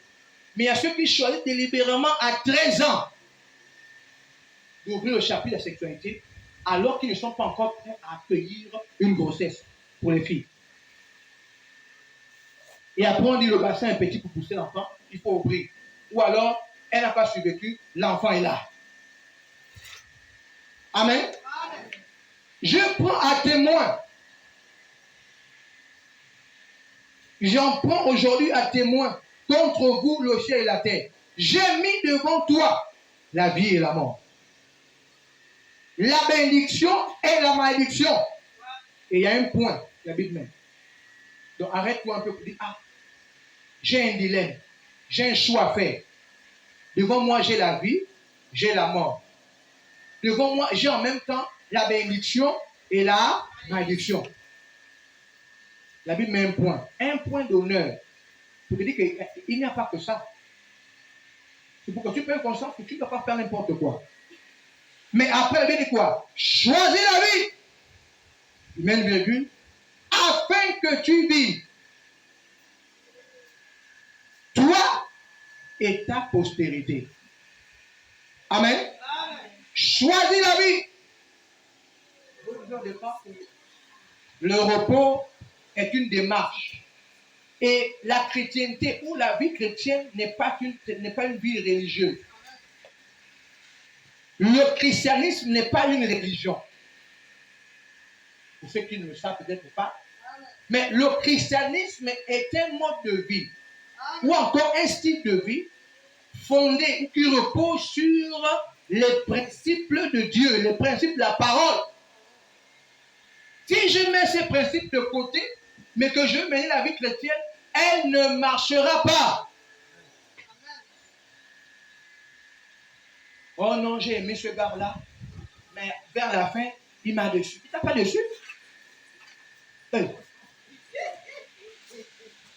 Speaker 1: Mais il y a ceux qui choisissent délibérément à 13 ans d'ouvrir le chapitre de la sexualité alors qu'ils ne sont pas encore prêts à accueillir une grossesse pour les filles. Et après on dit le bassin est petit pour pousser l'enfant, il faut ouvrir. Ou alors, elle n'a pas survécu, l'enfant est là. Amen. Amen. Je prends à témoin. J'en prends aujourd'hui à témoin contre vous le ciel et la terre. J'ai mis devant toi la vie et la mort. La bénédiction et la malédiction. Et il y a un point, la Bible même. Donc arrête-toi un peu pour dire, ah, j'ai un dilemme, j'ai un choix à faire. Devant moi, j'ai la vie, j'ai la mort. Devant moi, j'ai en même temps la bénédiction et la malédiction. La Bible met un point d'honneur. Pour te dire qu'il n'y a pas que ça. C'est pour que tu prennes conscience que tu ne dois pas faire n'importe quoi. Mais après, la Bible dit quoi? Choisis la vie. Il met une virgule. Afin que tu vives. Toi et ta postérité. Amen. Amen. Choisis la vie. Le repos est une démarche. Et la chrétienté ou la vie chrétienne n'est pas une vie religieuse. Le christianisme n'est pas une religion. Pour ceux qui ne le savent peut-être pas. Mais le christianisme est un mode de vie. Ou encore un style de vie fondé, qui repose sur les principes de Dieu, les principes de la parole. Si je mets ces principes de côté, mais que je veux mener la vie chrétienne, elle ne marchera pas. Oh non, j'ai aimé ce gars-là, mais vers la fin, il m'a déçu. Il t'a pas déçu?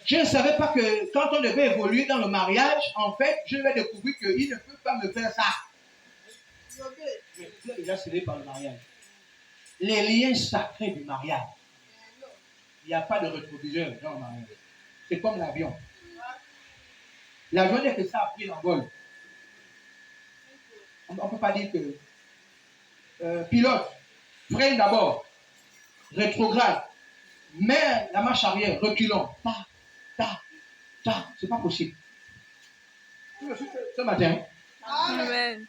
Speaker 1: Je ne savais pas que quand on devait évoluer dans le mariage, en fait, je vais découvrir qu'il ne peut pas me faire ça. Mais il est déjà scellé par le mariage. Les liens sacrés du mariage. Il n'y a pas de rétroviseur dans le mariage. C'est comme l'avion. L'avion, dès que ça a pris l'envol, on ne peut pas dire que pilote, freine d'abord, rétrograde, mets la marche arrière, reculons. C'est pas possible. Ce matin, amen.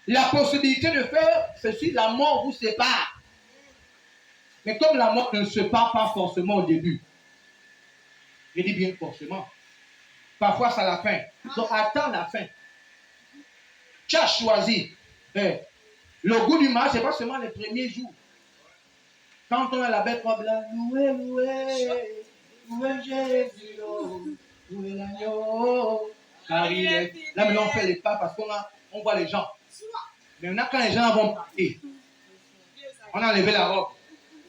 Speaker 1: La possibilité de faire ceci, la mort vous sépare. Mais comme la mort ne se sépare pas forcément au début, je dis bien forcément, parfois c'est à la fin. Donc attends la fin. Tu as choisi. Le goût du mariage, ce n'est pas seulement les premiers jours. Quand on a la belle robe là, loué, loué, loué Jésus, loué l'agneau. Là maintenant on fait les pas parce qu'on voit les gens. Mais maintenant quand les gens vont partir, on a levé la robe,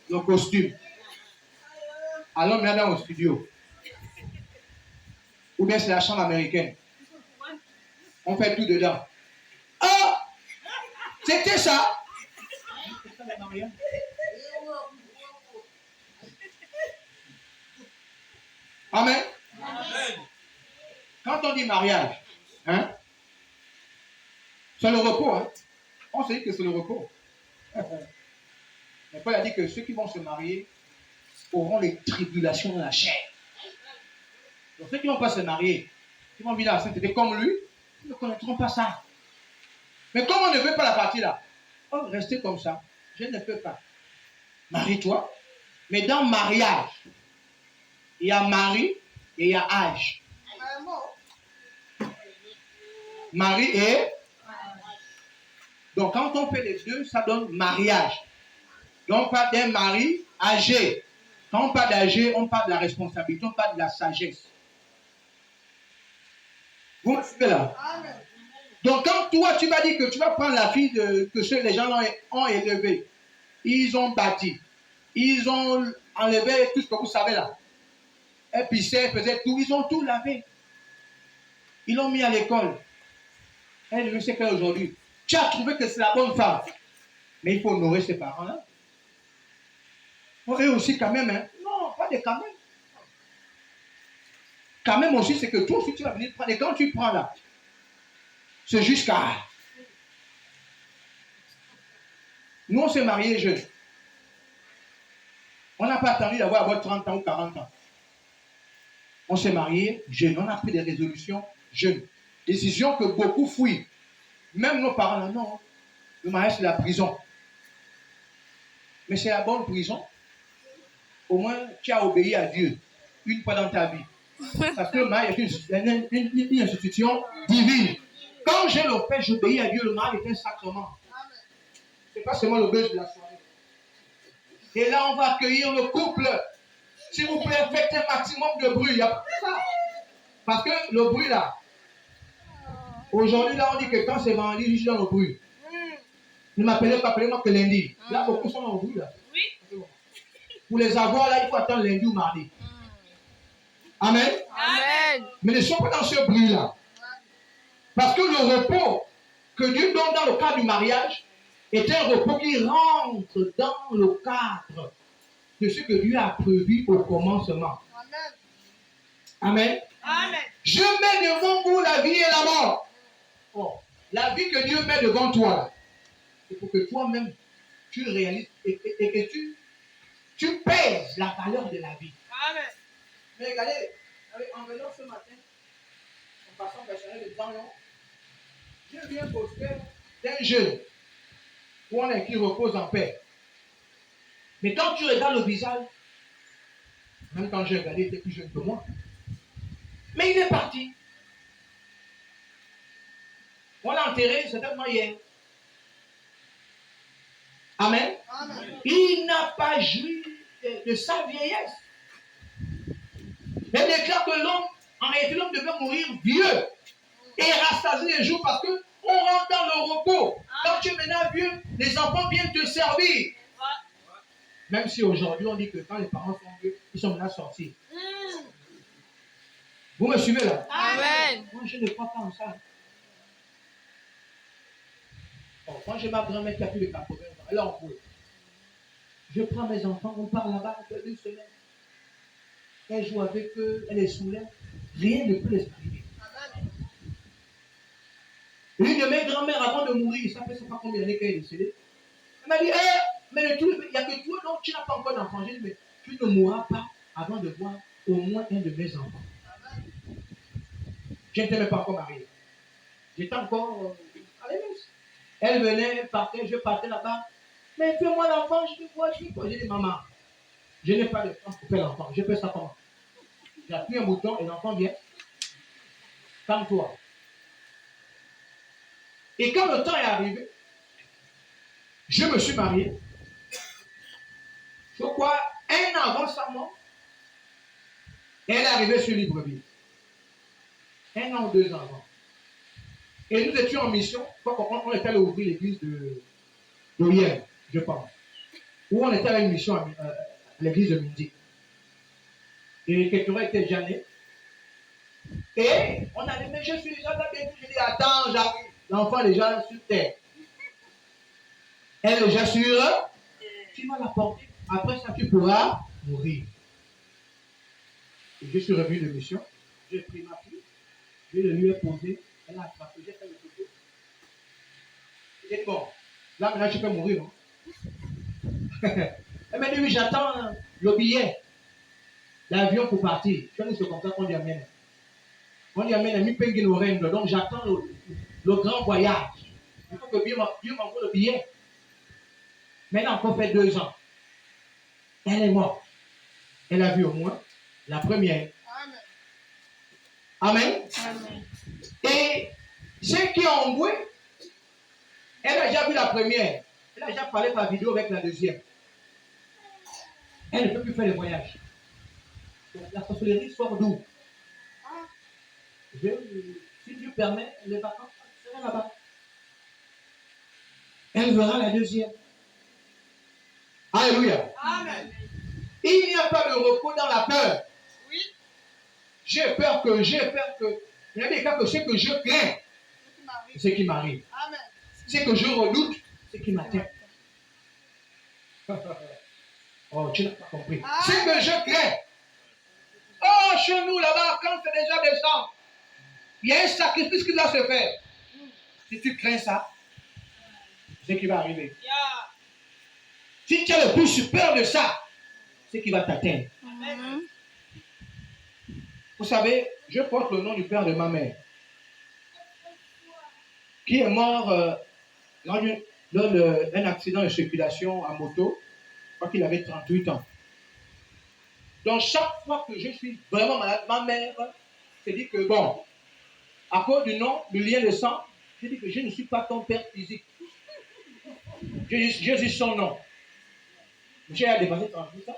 Speaker 1: le costume. Alors maintenant au studio. Ou bien c'est la chambre américaine. On fait tout dedans. Oh! C'était ça. Amen. Amen. Quand on dit mariage, hein, c'est le repos. Hein. On se dit que c'est le repos. Mais Paul a dit que ceux qui vont se marier auront les tribulations de la chair. Donc ceux qui ne vont pas se marier, qui vont vivre la sainteté comme lui, ils ne connaîtront pas ça. Mais comme on ne veut pas la partie là, oh, restez comme ça. Je ne peux pas. Marie-toi. Mais dans mariage, il y a mari et il y a âge. Mari et... Donc quand on fait les deux, ça donne mariage. Donc on parle d'un mari âgé. Quand on parle d'âgé, on parle de la responsabilité, on parle de la sagesse. Vous me suivez là? Donc quand toi, tu vas dire que tu vas prendre la fille que ceux les gens ont élevée, ils ont bâti, ils ont enlevé tout ce que vous savez là. Et puis elle faisait tout, ils ont tout lavé. Ils l'ont mis à l'école. Elle ne sait qu'aujourd'hui. Tu as trouvé que c'est la bonne femme. Mais il faut honorer ses parents-là. Eux aussi quand même, hein. Non, pas de quand même. Quand même aussi, c'est que toi aussi tu vas venir prendre. Et quand tu prends là, c'est jusqu'à... Nous, on s'est mariés jeunes. On n'a pas attendu d'avoir 30 ans ou 40 ans. On s'est mariés jeunes. On a pris des résolutions jeunes. Décisions que beaucoup fuient. Même nos parents, là, non. Le mariage, c'est la prison. Mais c'est la bonne prison. Au moins, tu as obéi à Dieu une fois dans ta vie. Parce que le mariage est une institution divine. Quand j'ai le fait, j'obéis à Dieu. Le mariage est un sacrement. Ce n'est pas seulement le buzz de la soirée. Et là, on va accueillir le couple. S'il vous plaît, faites un maximum de bruit. Il n'y a pas ça. Parce que le bruit là, aujourd'hui, là, on dit que quand c'est vendredi, je suis dans le bruit. Ne m'appelez pas, appelez-moi que lundi. Là, beaucoup sont dans le bruit là. Oui. Pour les avoir là, il faut attendre lundi ou mardi. Amen.
Speaker 2: Amen.
Speaker 1: Mais ne sois pas dans ce bruit là. Parce que le repos que Dieu donne dans le cadre du mariage est un repos qui rentre dans le cadre de ce que Dieu a prévu au commencement. Amen.
Speaker 2: Amen.
Speaker 1: Je mets devant vous la vie et la mort. Oh, la vie que Dieu met devant toi, c'est pour que toi-même, tu réalises et que tu pèses la valeur de la vie.
Speaker 2: Amen.
Speaker 1: Mais regardez, en venant ce matin, en passant personnel de Zanion, je viens poster d'un jeune où on est qui repose en paix. Mais quand tu regardes le visage, même quand j'ai regardé, il était plus jeune que moi. Mais il est parti. On l'a enterré certainement hier. Amen. Amen. Il n'a pas joui de sa vieillesse. Elle déclare que l'homme, en réalité, l'homme devait mourir vieux et rassasier les jours parce que on rentre dans le repos. Quand tu es maintenant vieux, les enfants viennent te servir. Même si aujourd'hui on dit que quand les parents sont vieux, ils sont maintenant sortis. Vous me suivez là?
Speaker 2: Amen.
Speaker 1: Moi je ne crois pas en ça. Bon, quand j'ai ma grand-mère qui a plus de 80 ans, elle est en cours. Je prends mes enfants, on part là-bas, on fait une semaine. Elle joue avec eux, elle est sous l'air. Rien ne peut les arriver. Une de mes grand-mères, avant de mourir, ça fait pas combien d'années qu'elle est décédée. Elle m'a dit, mais il n'y a que toi, donc tu n'as pas encore d'enfant. J'ai dit, mais tu ne mourras pas avant de voir au moins un de mes enfants. Je n'étais même pas encore marié. J'étais encore à l'église. Elle venait, partait, je partais là-bas. Mais fais-moi l'enfant, je dis quoi, J'ai dit, maman, je n'ai pas de temps pour faire l'enfant. Je fais ça comment? J'appuie un bouton et l'enfant vient. Calme-toi. Et quand le temps est arrivé, je me suis marié. Je crois, un an avant sa mort, elle est arrivée sur Libreville. 1 an ou 2 ans avant. Et nous étions en mission. On était allé ouvrir l'église de Hier, je pense. Où on était à une mission à l'église de Midi. Et quelqu'un était Jeannet. Et on a dit, mais je suis déjà là. Je dis, attends, j'arrive. L'enfant est déjà sur terre. Elle est déjà sur. Tu vas la porter. Après ça, tu pourras mourir. Et je suis revenu de mission. J'ai pris ma fille. Je le lui ai posé. Elle a attrapé. J'ai fait le photo. J'ai dit, bon, là maintenant je peux mourir. Non? Elle m'a dit, oui, j'attends le billet. L'avion pour partir. Je nous c'est comme ça qu'on lui amène. On lui amène à Mi-Penguin-Orengue. Donc j'attends le grand voyage. Il faut que Dieu m'envoie le billet. Mais elle a encore fait 2 ans. Elle est morte. Elle a vu au moins la première. Amen. Amen. Et ceux qui ont joué, elle a déjà vu la première. Elle a déjà parlé par vidéo avec la deuxième. Elle ne peut plus faire le voyage. Donc, la sorcellerie sort d'où? Si Dieu permet, les vacances, elle sera là-bas. Elle verra la deuxième. Alléluia.
Speaker 2: Amen.
Speaker 1: Il n'y a pas de repos dans la peur.
Speaker 2: Oui.
Speaker 1: J'ai peur que. Il y a des cas que ce que je crains, c'est ce qui m'arrive.
Speaker 2: Amen.
Speaker 1: Ce que je redoute, c'est ce qui m'atteint. Oh, tu n'as pas compris. Ce que je crains. Oh, chez nous, là-bas, quand c'est déjà décembre, il y a un sacrifice qui doit se faire. Si tu crains ça, c'est ce qui va arriver.
Speaker 2: Yeah.
Speaker 1: Si tu as le plus peur de ça, c'est ce qui va t'atteindre.
Speaker 2: Amen.
Speaker 1: Vous savez, je porte le nom du père de ma mère, qui est mort lors d'un accident de circulation à moto. Je crois qu'il avait 38 ans. Donc, chaque fois que je suis vraiment malade, ma mère s'est dit que, bon, à cause du nom, du lien de sang, j'ai dit que je ne suis pas ton père physique. J'ai dit son nom. J'ai dépassé 38 ans.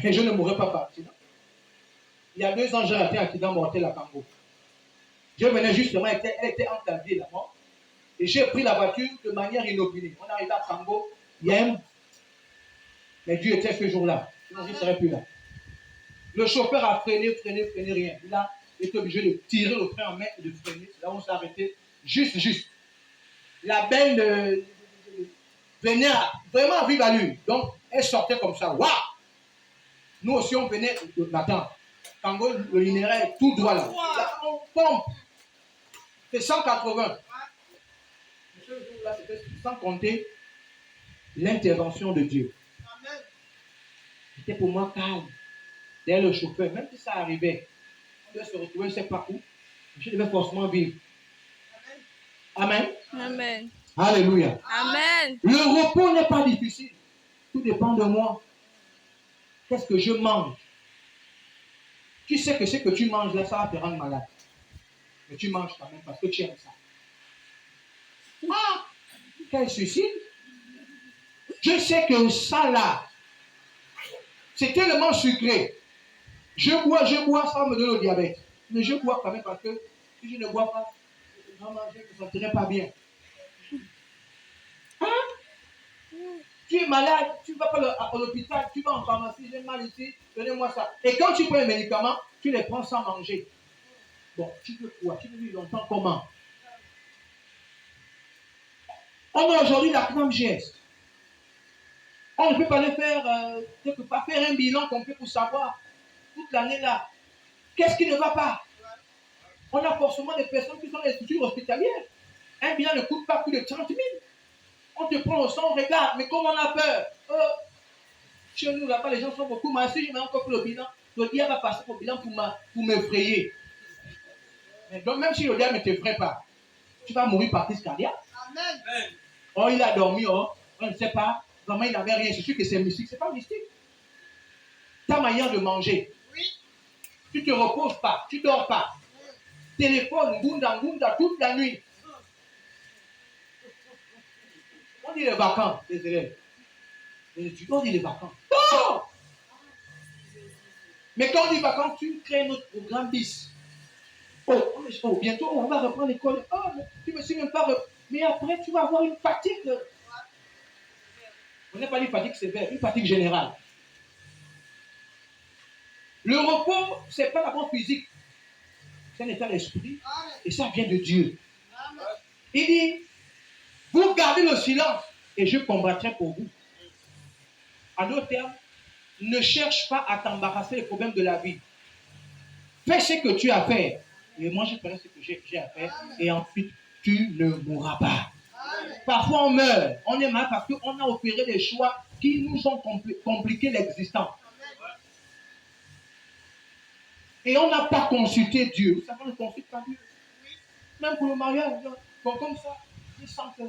Speaker 1: Et je ne mourrai pas par accident. Il y a 2 ans, j'ai raté un accident mortel à Cambo. Je venais justement, elle était entre la vie et la mort. Et j'ai pris la voiture de manière inopinée. On arrive à Cambo, il y a un... Mais Dieu était ce jour-là. Sinon, je ne serais plus là. Le chauffeur a freiné, rien. Il a été obligé de tirer le frein en main et de freiner. C'est là où on s'est arrêté. Juste. La benne venait vraiment à vive allure. Donc, elle sortait comme ça. Waouh! Nous aussi, on venait le matin. Quand le linéaire est tout droit là. Là, on pompe. C'est 180. Ce jour-là, c'était sans compter l'intervention de Dieu.
Speaker 2: Amen.
Speaker 1: C'était pour moi calme. Derrière le chauffeur, même si ça arrivait, on devait se retrouver, je ne sais pas où. Je devais forcément vivre. Amen.
Speaker 3: Amen.
Speaker 1: Alléluia.
Speaker 3: Amen.
Speaker 1: Le repos n'est pas difficile. Tout dépend de moi. Qu'est-ce que je mange? Tu sais que ce que tu manges là, ça va te rendre malade. Mais tu manges quand même parce que tu aimes ça. Ah! Quel suicide! Je sais que ça là, c'est tellement sucré. Je bois, ça va me donner le diabète. Mais je bois quand même parce que si je ne bois pas, vraiment, je ne me sentirais pas bien. Hein? Tu es malade, tu ne vas pas à l'hôpital, tu vas en pharmacie, j'ai mal ici, donnez-moi ça. Et quand tu prends les médicaments, tu les prends sans manger. Bon, tu veux quoi? Tu veux vivre longtemps comment? On a aujourd'hui la CNAMGS. On ne peut pas les faire, quelque part, faire un bilan complet pour savoir toute l'année là. Qu'est-ce qui ne va pas? On a forcément des personnes qui sont dans les structures hospitalières. Un bilan ne coûte pas plus de 30 000. On te prend au sang, on regarde, mais comme on a peur. Chez nous, là-bas, les gens sont beaucoup mal. Si je mets encore pour le bilan, le diable va passer pour le bilan pour m'effrayer. Donc, même si le diable ne t'effraie pas, tu vas mourir par crise cardiaque.
Speaker 2: Amen.
Speaker 1: Oh, il a dormi, oh, on ne sait pas. Vraiment, il n'avait rien. C'est sûr que c'est mystique. Ce n'est pas mystique. Ta manière de manger.
Speaker 2: Oui.
Speaker 1: Tu ne te reposes pas, tu ne dors pas. Téléphone, gunda, toute la nuit. On dit les vacances, les élèves. Les étudiants, on dit les vacances. Non! Mais quand on dit vacances, tu crées notre programme bis. Oh, bientôt, on va reprendre l'école. Oh, mais tu ne me suis même pas mais après, tu vas avoir une fatigue. On n'est pas une fatigue sévère, une fatigue générale. Le repos, ce n'est pas d'abord physique. C'est un état d'esprit. Et ça vient de Dieu.
Speaker 2: Amen.
Speaker 1: Il dit, vous gardez le silence et je combattrai pour vous. En d'autres termes, ne cherche pas à t'embarrasser des problèmes de la vie. Fais ce que tu as à faire. Et moi, je ferai ce que j'ai à faire. Et ensuite, tu ne mourras pas.
Speaker 2: Amen.
Speaker 1: Parfois, on meurt. On est mal parce qu'on a opéré des choix qui nous ont compliqué l'existence. Et on n'a pas consulté Dieu. Vous savez, on ne consulte pas Dieu. Même pour le mariage. Bon, comme ça, il sent que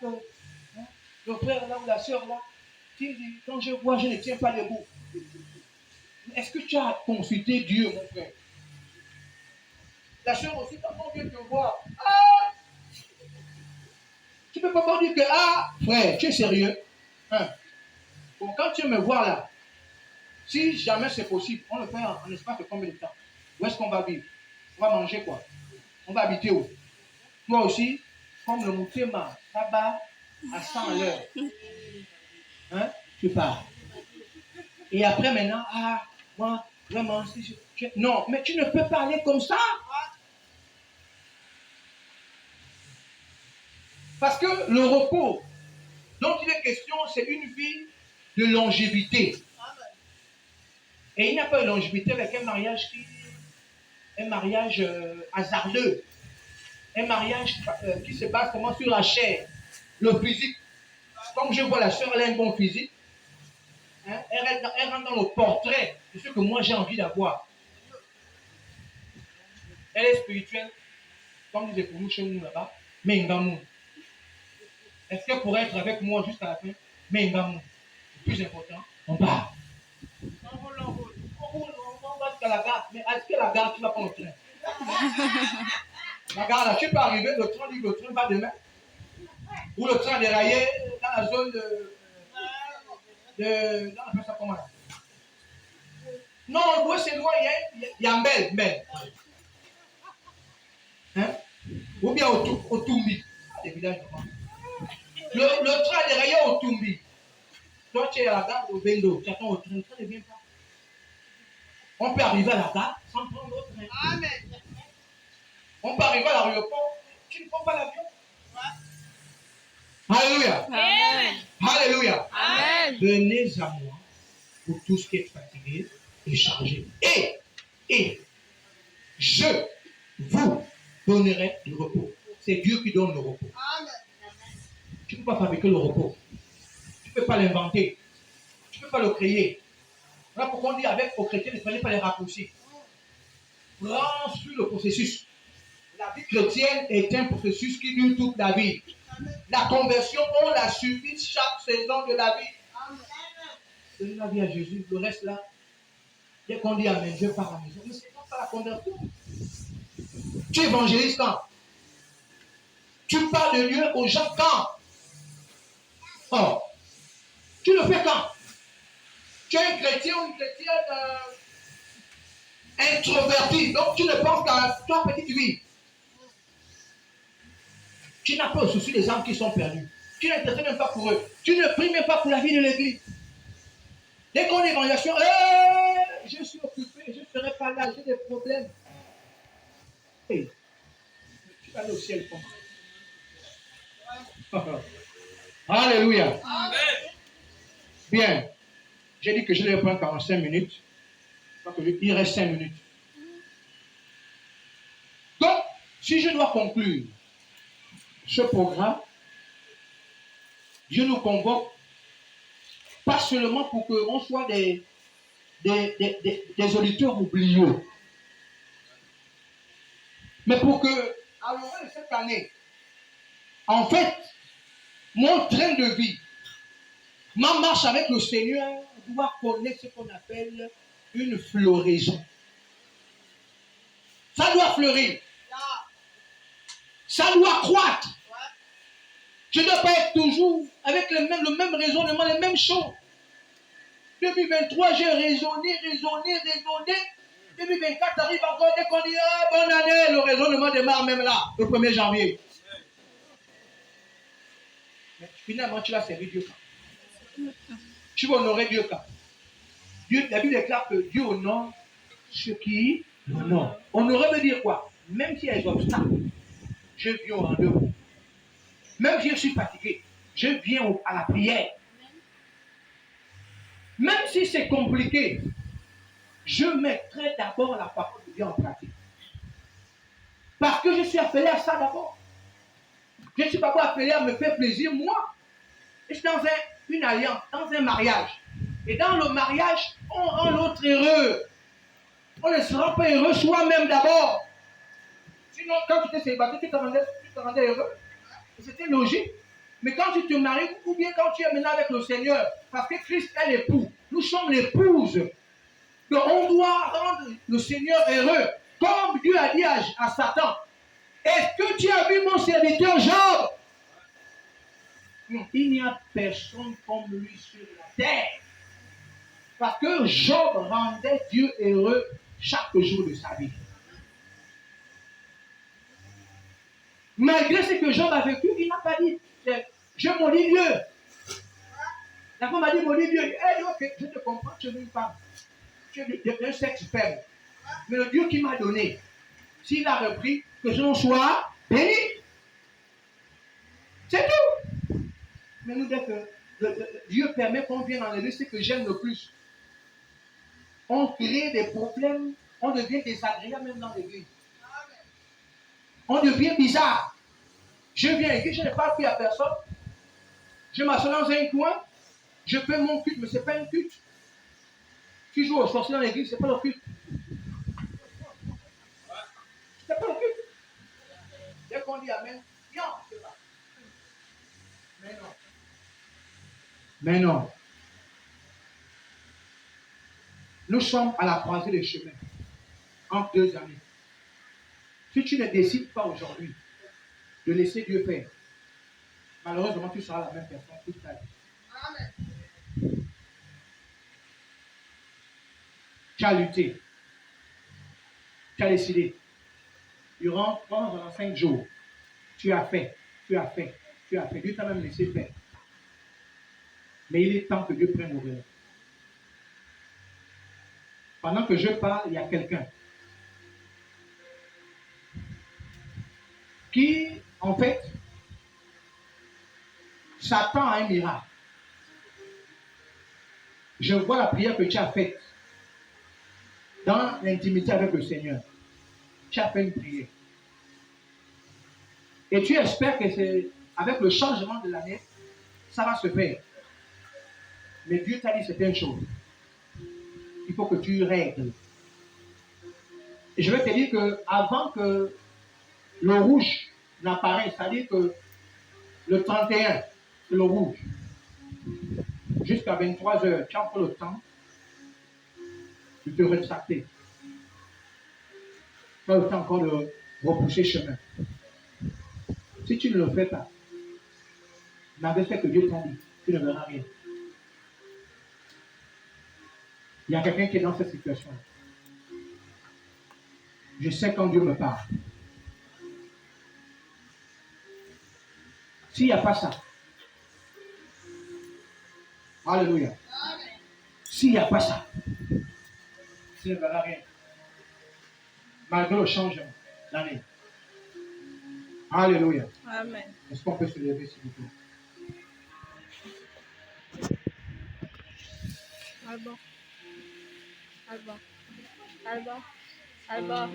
Speaker 1: hein, le frère là ou la soeur là, qui dit, quand je vois, je ne tiens pas debout. Est-ce que tu as consulté Dieu, mon frère? La soeur aussi, quand on vient te voir, ah! Tu ne peux pas dire que, ah, frère, tu es sérieux? Hein? Bon, quand tu me vois là, si jamais c'est possible, on le fait en espace de combien de temps? Où est-ce qu'on va vivre? On va manger quoi? On va habiter où? Toi aussi, comme le Moutema, là-bas, à 100 à l'heure. Hein? Tu pars. Et après maintenant, moi, vraiment, si non, mais tu ne peux pas aller comme ça. Parce que le repos dont il est question, c'est une vie de longévité. Et il n'y a pas de longévité avec un mariage hasardeux. Un mariage qui se base seulement sur la chair, le physique. Comme je vois la soeur, elle a un bon physique. Hein, elle rentre dans le portrait de ce que moi j'ai envie d'avoir. Elle est spirituelle, comme disait pour nous chez nous là-bas, mais Ngamou. Est-ce qu'elle pourrait être avec moi jusqu'à la fin? Mais Ngamou. Le plus important, on part. On va jusqu'à la gare. Mais est-ce que la gare, tu vas prendre le train? La gare là, tu peux arriver, le train va demain. Ou le train déraillé dans la zone dans la ça comment là? Non, on doit s'éloigner, il y a Mbel. Hein? Ou bien au Tumbi. Les villages le train déraillé au Tumbi. Toi, tu es à la gare au Bendo, tu attends au train, le train ne vient pas. On peut arriver à la gare sans prendre l'autre train. Amen. On peut arriver à l'aéroport, tu ne prends pas l'avion. Alléluia. Amen. Alléluia. Amen. Venez à moi pour tout ce qui est fatigué et chargé. Et je vous donnerai du repos. C'est Dieu qui donne le repos. Amen. Tu ne peux pas fabriquer le repos. Tu ne peux pas l'inventer. Tu ne peux pas le créer. Voilà pourquoi on dit aux chrétiens, ne prenez pas les raccourcis. Prends sur le processus. La vie chrétienne est un processus qui dure toute la vie. La conversion, on la subit chaque saison de la vie. Donne la vie à Jésus, le reste là, dès qu'on dit Amen, je pars à la maison. Mais c'est pas la conversion. Tu évangélises quand? Tu parles de Dieu aux gens quand? Oh, tu le fais quand? Tu es un chrétien ou une chrétienne introvertie, donc tu ne penses qu'à toi petite vie. Tu n'as pas au souci des âmes qui sont perdues. Tu n'intercèdes même pas pour eux. Tu ne pries même pas pour la vie de l'église. Dès qu'on est évangélisation, je suis occupé, je ne serai pas là, j'ai des problèmes. Hey, tu vas aller au ciel comment? Alléluia. Amen. Bien. J'ai dit que je vais prendre 45 minutes. Il reste 5 minutes. Donc, si je dois conclure ce programme, Dieu nous convoque pas seulement pour qu'on soit des auditeurs oubliés, mais pour que, à l'heure de cette année, en fait, mon train de vie, ma marche avec le Seigneur doit connaître ce qu'on appelle une floraison. Ça doit fleurir. Ça doit croître. Je ne dois pas être toujours avec le même raisonnement, les mêmes choses. 2023, j'ai raisonné. 2024 arrive encore, dès qu'on dit bonne année, le raisonnement démarre même là, le 1er janvier. Mais finalement, tu vas servir Dieu quand? Tu vas honorer Dieu quand? La Bible déclare que Dieu honore ceux qui l'honorent. Honorer veut dire quoi? Même s'il y a des obstacles, je viens au rendez-vous. Même si je suis fatigué, je viens à la prière. Même si c'est compliqué, je mettrai d'abord la parole de Dieu en pratique. Parce que je suis appelé à ça d'abord. Je ne suis pas appelé à me faire plaisir, moi. Je suis dans une alliance, dans un mariage. Et dans le mariage, on rend l'autre heureux. On ne sera pas heureux soi-même d'abord. Sinon, quand tu étais célibataire, tu te rendais heureux. C'était logique. Mais quand tu te maries, ou bien quand tu es maintenant avec le Seigneur, parce que Christ est l'époux, nous sommes l'épouse. Donc on doit rendre le Seigneur heureux. Comme Dieu a dit à Satan, est-ce que tu as vu mon serviteur Job? Il n'y a personne comme lui sur la terre. Parce que Job rendait Dieu heureux chaque jour de sa vie. Malgré ce que Job a vécu, il n'a pas dit je maudis Dieu. La femme a dit maudis Dieu. Elle dit ok, je te comprends, tu es une femme. Tu es d'un sexe faible. Mais le Dieu qui m'a donné, s'il a repris, que je soit béni. C'est tout. Mais nous, dès que Dieu permet qu'on vienne enlever ce que j'aime le plus, on crée des problèmes, on devient désagréable même dans l'église. On devient bizarre. Je viens ici, je n'ai pas pris à personne. Je m'assois dans un coin, je fais mon culte, mais ce n'est pas un culte. Tu joues au sorcier dans l'église, ce n'est pas le culte. Ce n'est pas le culte. Dès qu'on dit Amen, non, c'est pas. Mais non. Mais non. Nous sommes à la croisée des chemins. En 2 années. Si tu ne décides pas aujourd'hui de laisser Dieu faire, malheureusement, tu seras la même personne toute ta vie. Amen. Tu as lutté. Tu as décidé. Durant 5 jours, tu as fait. Dieu t'a même laissé faire. Mais il est temps que Dieu prenne le relais. Pendant que je parle, il y a quelqu'un qui, en fait, s'attend à un miracle. Je vois la prière que tu as faite dans l'intimité avec le Seigneur. Tu as fait une prière. Et tu espères que c'est avec le changement de l'année, ça va se faire. Mais Dieu t'a dit certaines choses. Il faut que tu règles. Et je vais te dire qu'avant que le rouge n'apparaisse, c'est-à-dire que le 31, c'est le rouge, jusqu'à 23 heures, tu as encore le temps de te rétracter. Tu as le temps encore de repousser chemin. Si tu ne le fais pas, malgré ce que Dieu t'a dit, tu ne verras rien. Il y a quelqu'un qui est dans cette situation. Je sais quand Dieu me parle. S'il n'y a pas ça, alléluia. S'il n'y a pas ça, tu ne verras rien. Malgré le changement d'année. Alléluia.
Speaker 2: Amen.
Speaker 1: Est-ce qu'on peut se lever, s'il vous plaît?
Speaker 2: Alba. Alba. Alba. Alba.